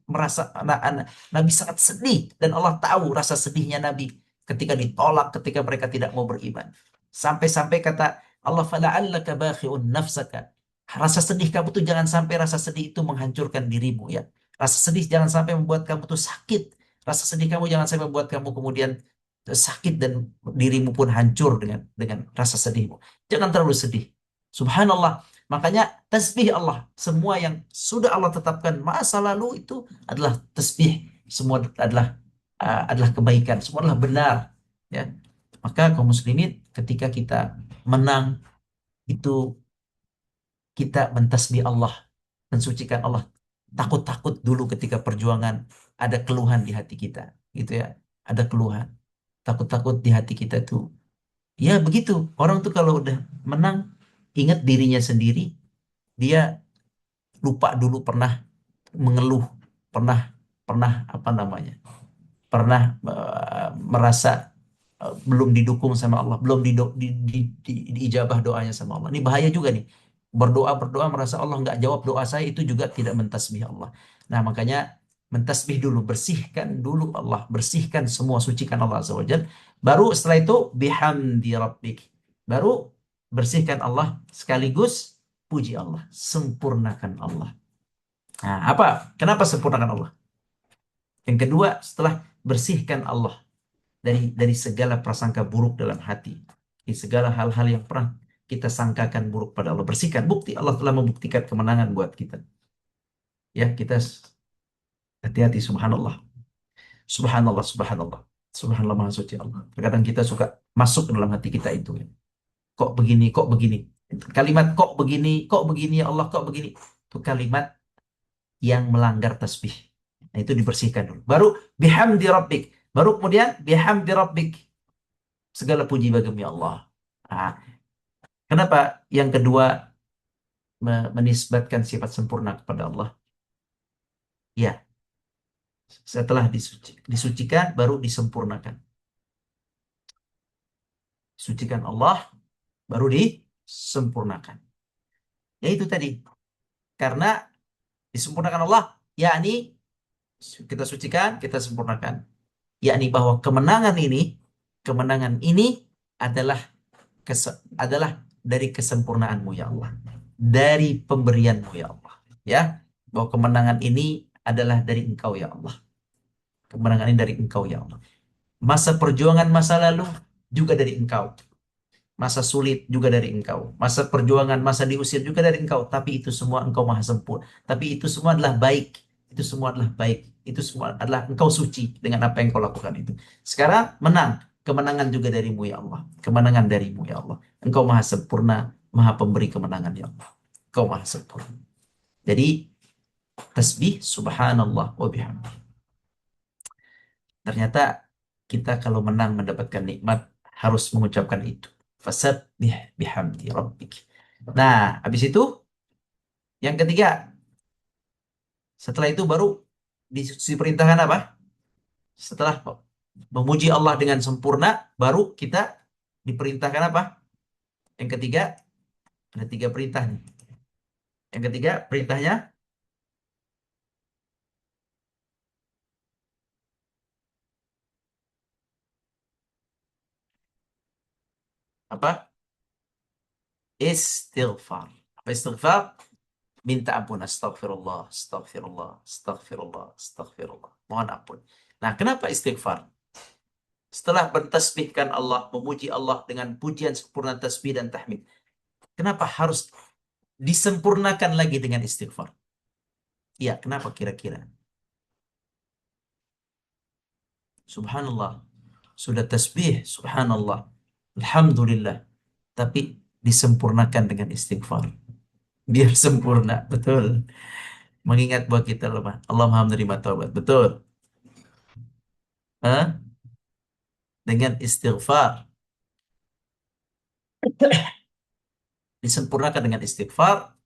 sangat sedih, dan Allah tahu rasa sedihnya Nabi ketika ditolak, ketika mereka tidak mau beriman. Sampai-sampai kata Allah, fala'allaka bakhi'un nafsaka. Rasa sedih kamu tuh jangan sampai rasa sedih itu menghancurkan dirimu ya. Rasa sedih jangan sampai membuat kamu tuh sakit. Rasa sedih kamu jangan sampai membuat kamu kemudian sakit dan dirimu pun hancur dengan rasa sedihmu. Jangan terlalu sedih. Subhanallah. Makanya tasbih Allah, semua yang sudah Allah tetapkan masa lalu itu adalah tasbih, semua adalah kebaikan, semua adalah benar ya. Maka kaum muslimin, ketika kita menang itu kita mentasbih Allah, mensucikan Allah. Takut-takut dulu ketika perjuangan, ada keluhan di hati kita gitu ya, ada keluhan, takut-takut di hati kita tuh. Ya begitu, orang tuh kalau udah menang, ingat dirinya sendiri, dia lupa dulu pernah mengeluh, pernah pernah apa namanya, pernah merasa belum didukung sama Allah, belum diijabah doanya sama Allah. Ini bahaya juga nih. Berdoa merasa Allah nggak jawab doa saya, itu juga tidak mentasbih Allah. Nah makanya mentasbih dulu, bersihkan dulu Allah, bersihkan semua, sucikan Allah Azza wa Jalla. Baru setelah itu bihamdi rabbik. Baru bersihkan Allah sekaligus puji Allah, sempurnakan Allah. Nah, apa? Kenapa sempurnakan Allah? Yang kedua, setelah bersihkan Allah dari segala prasangka buruk dalam hati, di segala hal-hal yang pernah kita sangkakan buruk pada Allah, bersihkan. Bukti Allah telah membuktikan kemenangan buat kita. Ya, kita hati-hati, subhanallah. Subhanallah, subhanallah. Subhanallah, maha suci Allah. Terkadang kita suka masuk ke dalam hati kita itu. Ya. Kok begini, kok begini. Kalimat kok begini ya Allah, kok begini. Itu kalimat yang melanggar tasbih. Nah, itu dibersihkan dulu. Baru bihamdi rabbik. Baru kemudian bihamdi rabbik. Segala puji bagimu ya Allah. Nah, kenapa yang kedua menisbatkan sifat sempurna kepada Allah? Ya, setelah disucikan baru disempurnakan. Sucikan Allah baru disempurnakan. Ya itu tadi. Karena disempurnakan Allah, yakni kita sucikan, kita sempurnakan. Yakni bahwa kemenangan ini adalah adalah dari kesempurnaanmu ya Allah. Dari pemberianmu ya Allah. Ya, bahwa kemenangan ini adalah dari Engkau ya Allah. Kemenangan ini dari Engkau ya Allah. Masa perjuangan masa lalu juga dari Engkau. Masa sulit juga dari Engkau. Masa perjuangan, masa diusir juga dari Engkau. Tapi itu semua Engkau maha sempurna. Tapi itu semua adalah baik. Itu semua adalah baik. Itu semua adalah Engkau suci dengan apa yang Kau lakukan itu. Sekarang menang. Kemenangan juga darimu ya Allah. Kemenangan darimu ya Allah. Engkau maha sempurna, maha pemberi kemenangan ya Allah. Engkau maha sempurna. Jadi tasbih subhanallah wa bihamdi. Ternyata kita kalau menang mendapatkan nikmat harus mengucapkan itu. Fasabbih bihamdi rabbik. Nah, habis itu yang ketiga, setelah itu baru diperintahkan apa? Setelah memuji Allah dengan sempurna, baru kita diperintahkan apa? Yang ketiga, ada tiga perintah nih. Yang ketiga, perintahnya apa? Istighfar. Apa istighfar? Minta ampun. Astagfirullah, astagfirullah, astagfirullah, astagfirullah. Mohon ampun. Nah, kenapa istighfar? Setelah bertasbihkan Allah, memuji Allah dengan pujian sempurna tasbih dan tahmid. Kenapa harus disempurnakan lagi dengan istighfar? Ya, kenapa kira-kira? Subhanallah. Sudah tasbih, subhanallah. Alhamdulillah. Tapi disempurnakan dengan istighfar. Biar sempurna, betul. Mengingat bahwa kita lemah. Allah Maha menerima taubat, betul. Hah? Dengan istighfar. Disempurnakan dengan istighfar.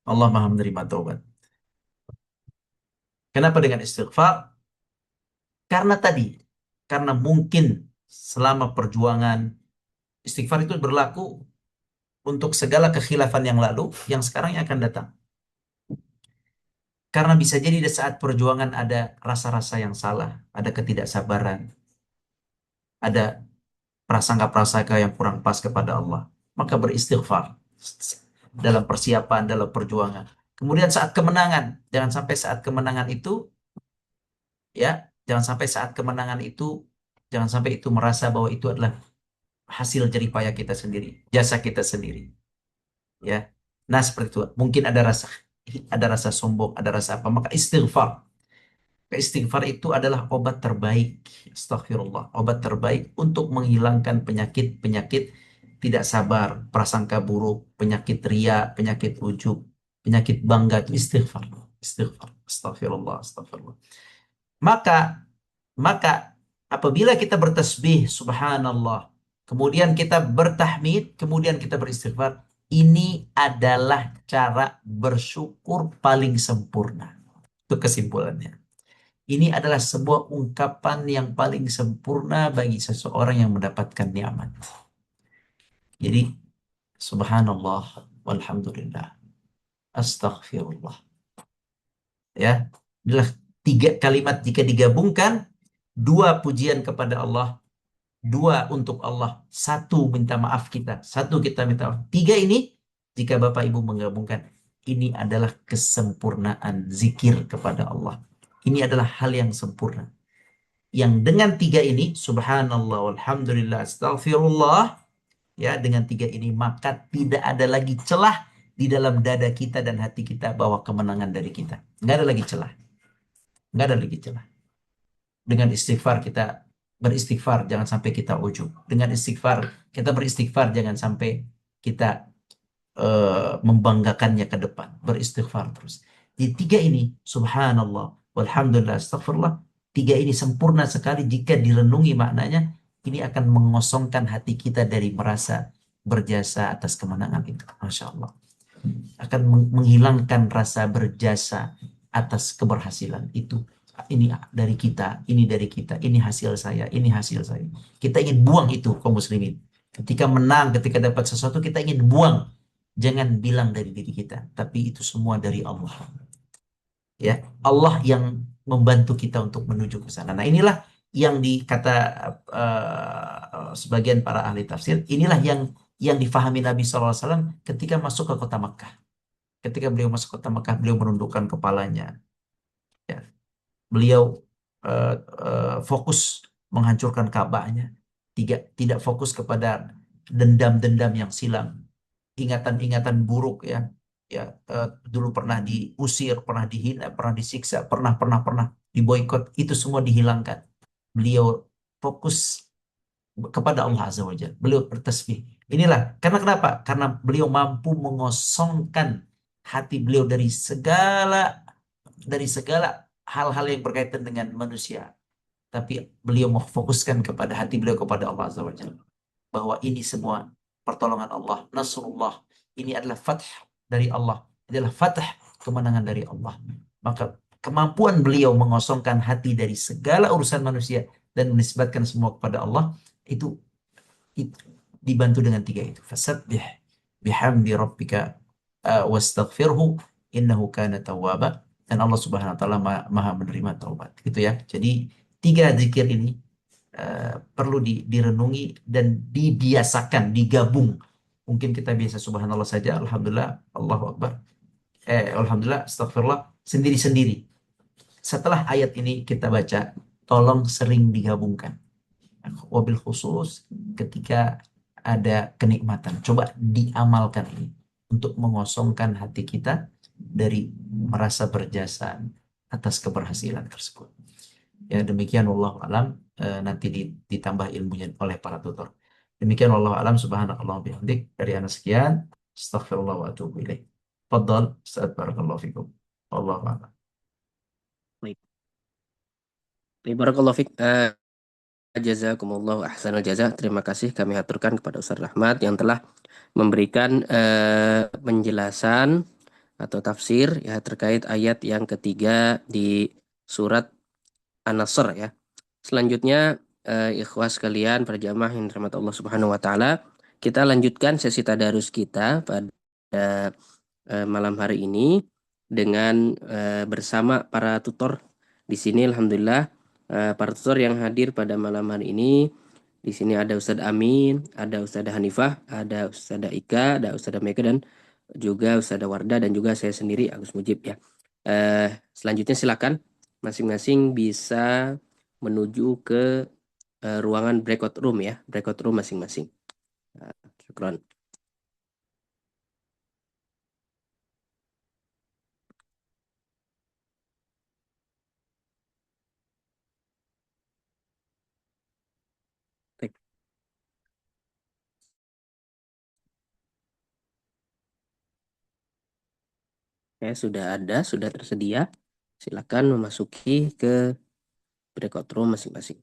Allah Maha menerima taubat. Kenapa dengan istighfar? Karena tadi, karena mungkin selama perjuangan istighfar itu berlaku untuk segala kekhilafan yang lalu, yang sekarang yang akan datang. Karena bisa jadi di saat perjuangan ada rasa-rasa yang salah, ada ketidaksabaran, ada prasangka-prasangka yang kurang pas kepada Allah. Maka beristighfar dalam persiapan, dalam perjuangan. Kemudian saat kemenangan, jangan sampai saat kemenangan itu, ya, jangan sampai saat kemenangan itu, jangan sampai itu merasa bahwa itu adalah hasil jeripaya kita sendiri, jasa kita sendiri, ya. Nah, seperti itu. Mungkin ada rasa sombong, ada rasa apa, maka istighfar. Istighfar itu adalah obat terbaik. Astagfirullah. Obat terbaik untuk menghilangkan penyakit-penyakit tidak sabar, prasangka buruk, penyakit ria, penyakit ujub, penyakit bangga. Itu istighfar. Istighfar. Astagfirullah. Astagfirullah. Maka, maka apabila kita bertasbih, subhanallah, kemudian kita bertahmid, kemudian kita beristighfar, ini adalah cara bersyukur paling sempurna. Itu kesimpulannya. Ini adalah sebuah ungkapan yang paling sempurna bagi seseorang yang mendapatkan nikmat. Jadi, subhanallah, walhamdulillah, astaghfirullah. Ya, adalah tiga kalimat jika digabungkan, dua pujian kepada Allah dua untuk Allah, satu minta maaf kita, satu kita minta maaf. Tiga ini, jika Bapak Ibu menggabungkan, ini adalah kesempurnaan zikir kepada Allah. Ini adalah hal yang sempurna. Yang dengan tiga ini, subhanallah, walhamdulillah, astagfirullah, ya, dengan tiga ini, maka tidak ada lagi celah di dalam dada kita dan hati kita bahwa kemenangan dari kita. Nggak ada lagi celah. Nggak ada lagi celah. Dengan istighfar kita beristighfar, jangan sampai kita ujub. Dengan istighfar kita beristighfar, jangan sampai kita membanggakannya ke depan. Beristighfar terus. Di tiga ini, subhanallah, walhamdulillah, astagfirullah, tiga ini sempurna sekali jika direnungi maknanya. Ini akan mengosongkan hati kita dari merasa berjasa atas kemenangan itu. Masya Allah. Akan menghilangkan rasa berjasa atas keberhasilan itu. Ini dari kita, ini dari kita, ini hasil saya, ini hasil saya. Kita ingin buang itu, kaum muslimin. Ketika menang, ketika dapat sesuatu, kita ingin buang. Jangan bilang dari diri kita, tapi itu semua dari Allah. Ya, Allah yang membantu kita untuk menuju ke sana. Nah, inilah yang dikata sebagian para ahli tafsir, inilah yang difahami Nabi SAW ketika masuk ke kota Makkah. Ketika beliau masuk kota Mekah, beliau menundukkan kepalanya. Ya. Beliau fokus menghancurkan Ka'bahnya. Tidak fokus kepada dendam-dendam yang silam, ingatan-ingatan buruk, ya. Ya, dulu pernah diusir, pernah dihina, pernah disiksa, pernah diboikot, itu semua dihilangkan. Beliau fokus kepada Allah Azza wa Jalla. Beliau bertasbih. Inilah karena kenapa? Karena beliau mampu mengosongkan hati beliau dari segala hal-hal yang berkaitan dengan manusia. Tapi beliau memfokuskan kepada hati beliau kepada Allah Azza wa Jalla. Bahwa ini semua pertolongan Allah, Nasrullah. Ini adalah fath dari Allah. Ini adalah fath, kemenangan dari Allah. Maka kemampuan beliau mengosongkan hati dari segala urusan manusia dan menisbatkan semua kepada Allah, itu dibantu dengan tiga itu. Fasabbih bihamdi rabbika wastaghfirhu innahu kana tawwaba. Dan Allah Subhanahu wa taala maha menerima taubat. Gitu ya. Jadi tiga zikir ini perlu direnungi dan dibiasakan, digabung. Mungkin kita biasa subhanallah saja, alhamdulillah, Allahu akbar. Alhamdulillah, astagfirullah sendiri-sendiri. Setelah ayat ini kita baca, tolong sering digabungkan. Wabil khusus ketika ada kenikmatan. Coba diamalkan ini untuk mengosongkan hati kita dari merasa berjasa atas keberhasilan tersebut. Ya, demikian wallahu alam. Nanti ditambah ilmunya oleh para tutor. Demikian wallahu alam, subhanakallah bihamdik, dari anak sekian. Astaghfirullah wa atubu ilaih. Fadhal, Ustaz, barakallahu fikum. Wallahu a'lam. Baik. Baik, barakallahu fiik. Jazakumullahu ahsanal jaza. Terima kasih kami haturkan kepada Ustaz Rahmat yang telah memberikan penjelasan atau tafsir ya terkait ayat yang ketiga di surat An-Nasr ya. Selanjutnya ikhwas sekalian para jamaah yang dirahmati Allah Subhanahu wa taala, kita lanjutkan sesi tadarus kita pada malam hari ini dengan bersama para tutor di sini. Alhamdulillah para tutor yang hadir pada malam hari ini di sini ada Ustadz Amin, ada Ustadzah Hanifah, ada Ustadzah Ika, ada Ustadzah Mega dan juga Ustadzah Wardah dan juga saya sendiri Agus Mujib ya. Selanjutnya silakan masing-masing bisa menuju ke ruangan breakout room ya, breakout room masing-masing. Syukron. Baik. Ya, sudah tersedia. Silakan memasuki ke breakout room masing-masing.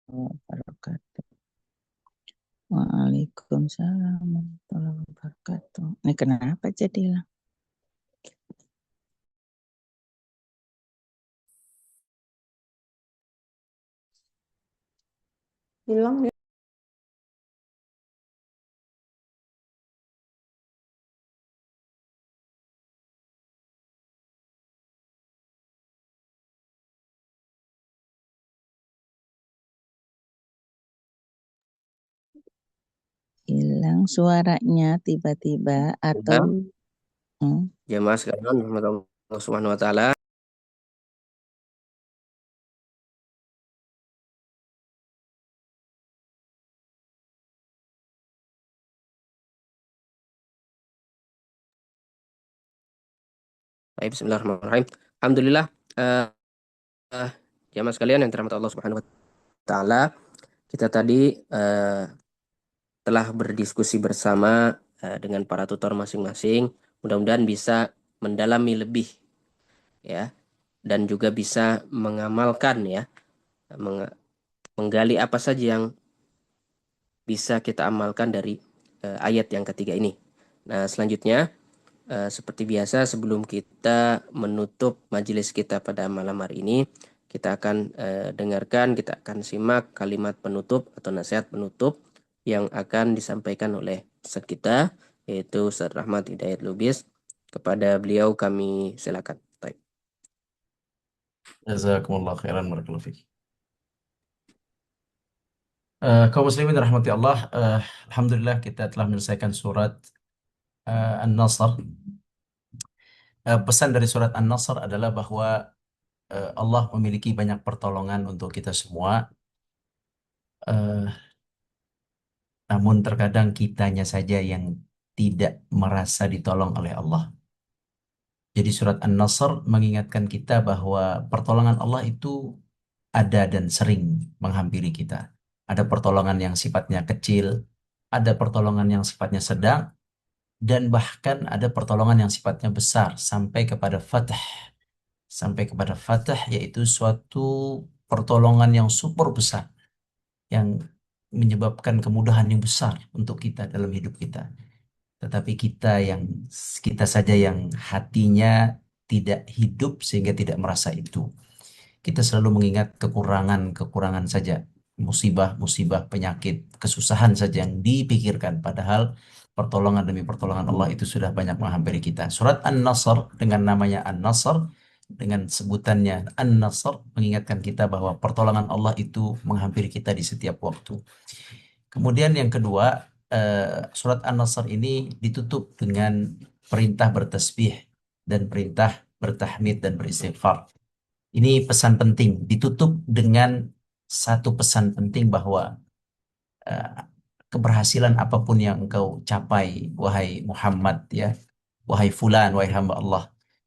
wabarakatuh. Waalaikumsalam warahmatullahi wabarakatuh. Ini kenapa jadi hilang? Hilang ya. Hilang suaranya tiba-tiba atau Jamaah sekalian, rahmatullah subhanahu wa ta'ala. Baik, bismillahirrahmanirrahim. Alhamdulillah, jamaah sekalian yang dirahmati Allah subhanahu wa ta'ala. Kita tadi telah berdiskusi bersama dengan para tutor masing-masing. Mudah-mudahan bisa mendalami lebih ya, dan juga bisa mengamalkan ya, menggali apa saja yang bisa kita amalkan dari ayat yang ketiga ini. Nah, selanjutnya seperti biasa sebelum kita menutup majelis kita pada malam hari ini, kita akan dengarkan, kita akan simak kalimat penutup atau nasihat penutup yang akan disampaikan oleh Ustaz kita, yaitu Ustaz Rahmat Hidayat Lubis. Kepada beliau kami silakan. Baik. Jazakumullah khairan barakallahu fiik. Kaum muslimin rahmati Allah, alhamdulillah kita telah menyelesaikan surat An-Nasr. Pesan dari surat An-Nasr adalah bahwa Allah memiliki banyak pertolongan untuk kita semua. Namun terkadang kitanya saja yang tidak merasa ditolong oleh Allah. Jadi surat An-Nasr mengingatkan kita bahwa pertolongan Allah itu ada dan sering menghampiri kita. Ada pertolongan yang sifatnya kecil, ada pertolongan yang sifatnya sedang, dan bahkan ada pertolongan yang sifatnya besar sampai kepada fatah. Sampai kepada fatah yaitu suatu pertolongan yang super besar yang menyebabkan kemudahan yang besar untuk kita dalam hidup kita. Tetapi kita saja yang hatinya tidak hidup sehingga tidak merasa itu. Kita selalu mengingat kekurangan-kekurangan saja, musibah-musibah, penyakit, kesusahan saja yang dipikirkan, padahal pertolongan demi pertolongan Allah itu sudah banyak menghampiri kita. Surat An-Nasr dengan namanya An-Nasr, dengan sebutannya An-Nasr, mengingatkan kita bahwa pertolongan Allah itu menghampiri kita di setiap waktu. Kemudian yang kedua, surat An-Nasr ini ditutup dengan perintah bertasbih dan perintah bertahmid dan beristighfar. Ini pesan penting, ditutup dengan satu pesan penting bahwa keberhasilan apapun yang engkau capai, wahai Muhammad ya, wahai fulan, wahai hamba Allah,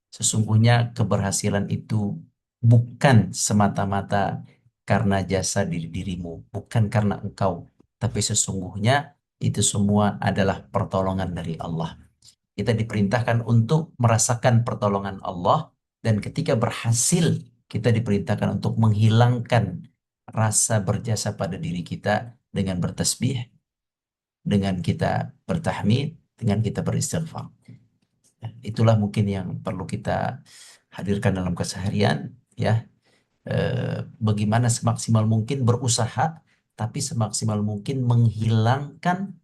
sesungguhnya keberhasilan itu bukan semata-mata karena jasa dirimu, bukan karena engkau, tapi sesungguhnya itu semua adalah pertolongan dari Allah. Kita diperintahkan untuk merasakan pertolongan Allah, dan ketika berhasil, kita diperintahkan untuk menghilangkan rasa berjasa pada diri kita dengan bertasbih, dengan kita bertahmid, dengan kita beristighfar. Itulah mungkin yang perlu kita hadirkan dalam keseharian, ya. Bagaimana semaksimal mungkin berusaha, tapi semaksimal mungkin menghilangkan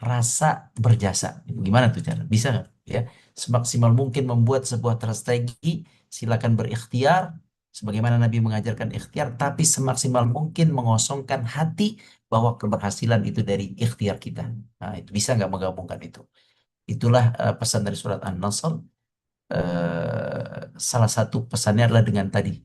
rasa berjasa. Gimana tuh cara? Bisa nggak? Ya, semaksimal mungkin membuat sebuah strategi. Silakan berikhtiar, sebagaimana Nabi mengajarkan ikhtiar, tapi semaksimal mungkin mengosongkan hati bahwa keberhasilan itu dari ikhtiar kita. Nah, itu bisa nggak menggabungkan itu? Itulah pesan dari surat An-Nasr. Salah satu pesannya adalah dengan tadi,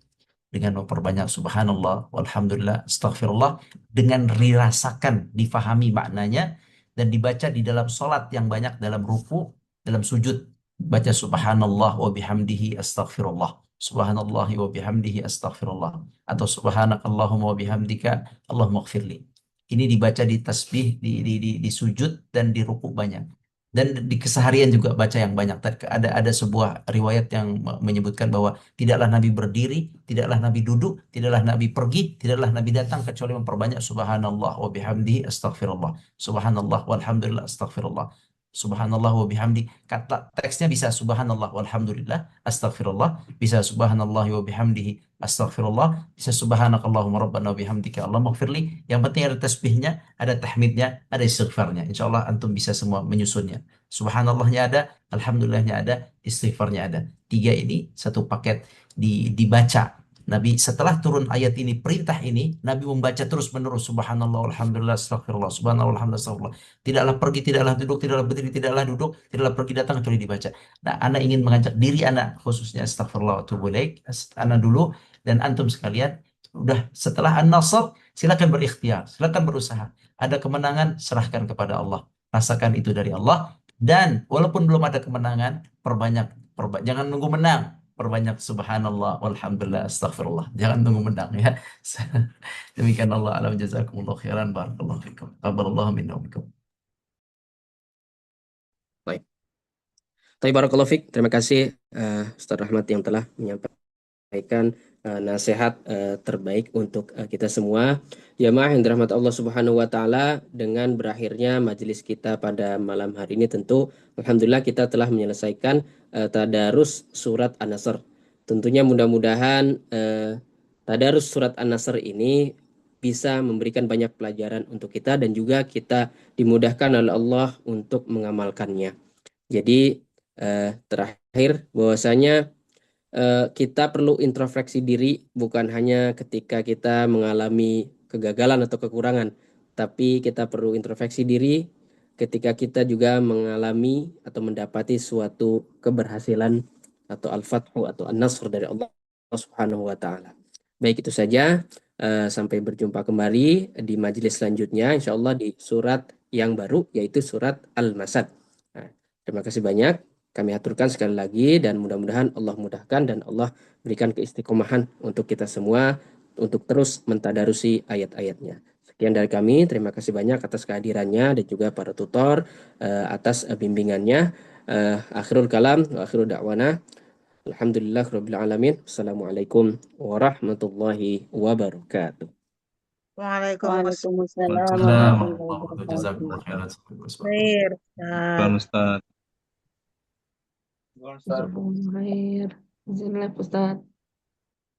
dengan memperbanyak subhanallah, walhamdulillah, astaghfirullah, dengan dirasakan, difahami maknanya, dan dibaca di dalam sholat yang banyak, dalam ruku, dalam sujud. Baca subhanallah wa bihamdihi astaghfirullah. Subhanallah wa bihamdihi astaghfirullah. Atau subhanakallahumma wa bihamdika Allahumma gfirli. Ini dibaca di tasbih, di sujud, dan di ruku banyak. Dan di keseharian juga baca yang banyak. Ada sebuah riwayat yang menyebutkan bahwa tidaklah Nabi berdiri, tidaklah Nabi duduk, tidaklah Nabi pergi, tidaklah Nabi datang kecuali memperbanyak subhanallah wa bihamdihi astaghfirullah. Subhanallah walhamdulillah astaghfirullah. Subhanallah wa bihamdi. Kata teksnya bisa subhanallah walhamdulillah astaghfirullah, bisa subhanallah wa bihamdihi astaghfirullah, bisa subhanakallahumma rabbana wa bihamdika Allahumma ighfirli. Yang penting ada tasbihnya, ada tahmidnya, ada istighfarnya. Insya Allah antum bisa semua menyusunnya. Subhanallahnya ada, alhamdulillahnya ada, istighfarnya ada. Tiga ini satu paket dibaca. Nabi setelah turun ayat ini, perintah ini, Nabi membaca terus menerus subhanallah, alhamdulillah, astagfirullah, subhanallah, alhamdulillah, astagfirullah. Tidaklah pergi, tidaklah duduk, tidaklah berdiri, tidaklah duduk, tidaklah pergi datang kecuali dibaca. Nah, anak ingin mengajak diri anak khususnya astagfirullah wa atubu ilaik, anak dulu dan antum sekalian. Udah setelah an-nasr, silakan berikhtiar, silakan berusaha. Ada kemenangan, serahkan kepada Allah. Rasakan itu dari Allah. Dan walaupun belum ada kemenangan, jangan nunggu menang. Perbanyak subhanallah, walhamdulillah, astaghfirullah. Jangan nunggu menang ya. Demikian Allah alam jazakumullah khairan. Barakallahu fikum. Qabbalallahu minna wa minkum. Baik. Tapi barakallahu fik. Terima kasih Ustaz Rahmat yang telah menyampaikan nasihat terbaik untuk kita semua. Jamaah yang dirahmati Allah Subhanahu wa taala, dengan berakhirnya majelis kita pada malam hari ini tentu alhamdulillah kita telah menyelesaikan tadarus surat An-Nasr. Tentunya mudah-mudahan tadarus surat An-Nasr ini bisa memberikan banyak pelajaran untuk kita dan juga kita dimudahkan oleh Allah untuk mengamalkannya. Jadi terakhir bahwasanya kita perlu introspeksi diri bukan hanya ketika kita mengalami kegagalan atau kekurangan, tapi kita perlu introspeksi diri ketika kita juga mengalami atau mendapati suatu keberhasilan atau al-fathu atau an-nasr dari Allah Subhanahu wa taala. Baik, itu saja. Sampai berjumpa kembali di majelis selanjutnya insyaallah di surat yang baru yaitu surat Al-Masad. Nah, terima kasih banyak. Kami aturkan sekali lagi dan mudah-mudahan Allah mudahkan dan Allah berikan keistiqomahan untuk kita semua untuk terus mentadarusi ayat-ayatnya. Sekian dari kami, terima kasih banyak atas kehadirannya dan juga para tutor atas bimbingannya. Akhirul kalam wa akhirul da'wana. Alhamdulillah rabbil alamin. Assalamualaikum warahmatullahi wabarakatuh. Waalaikumsalam Waalaikumsalam warahmatullahi warahmatullahi jazakumullah khairan. Khair. Ustaz. Jazakumullah khair. Jazakumullah Ustaz.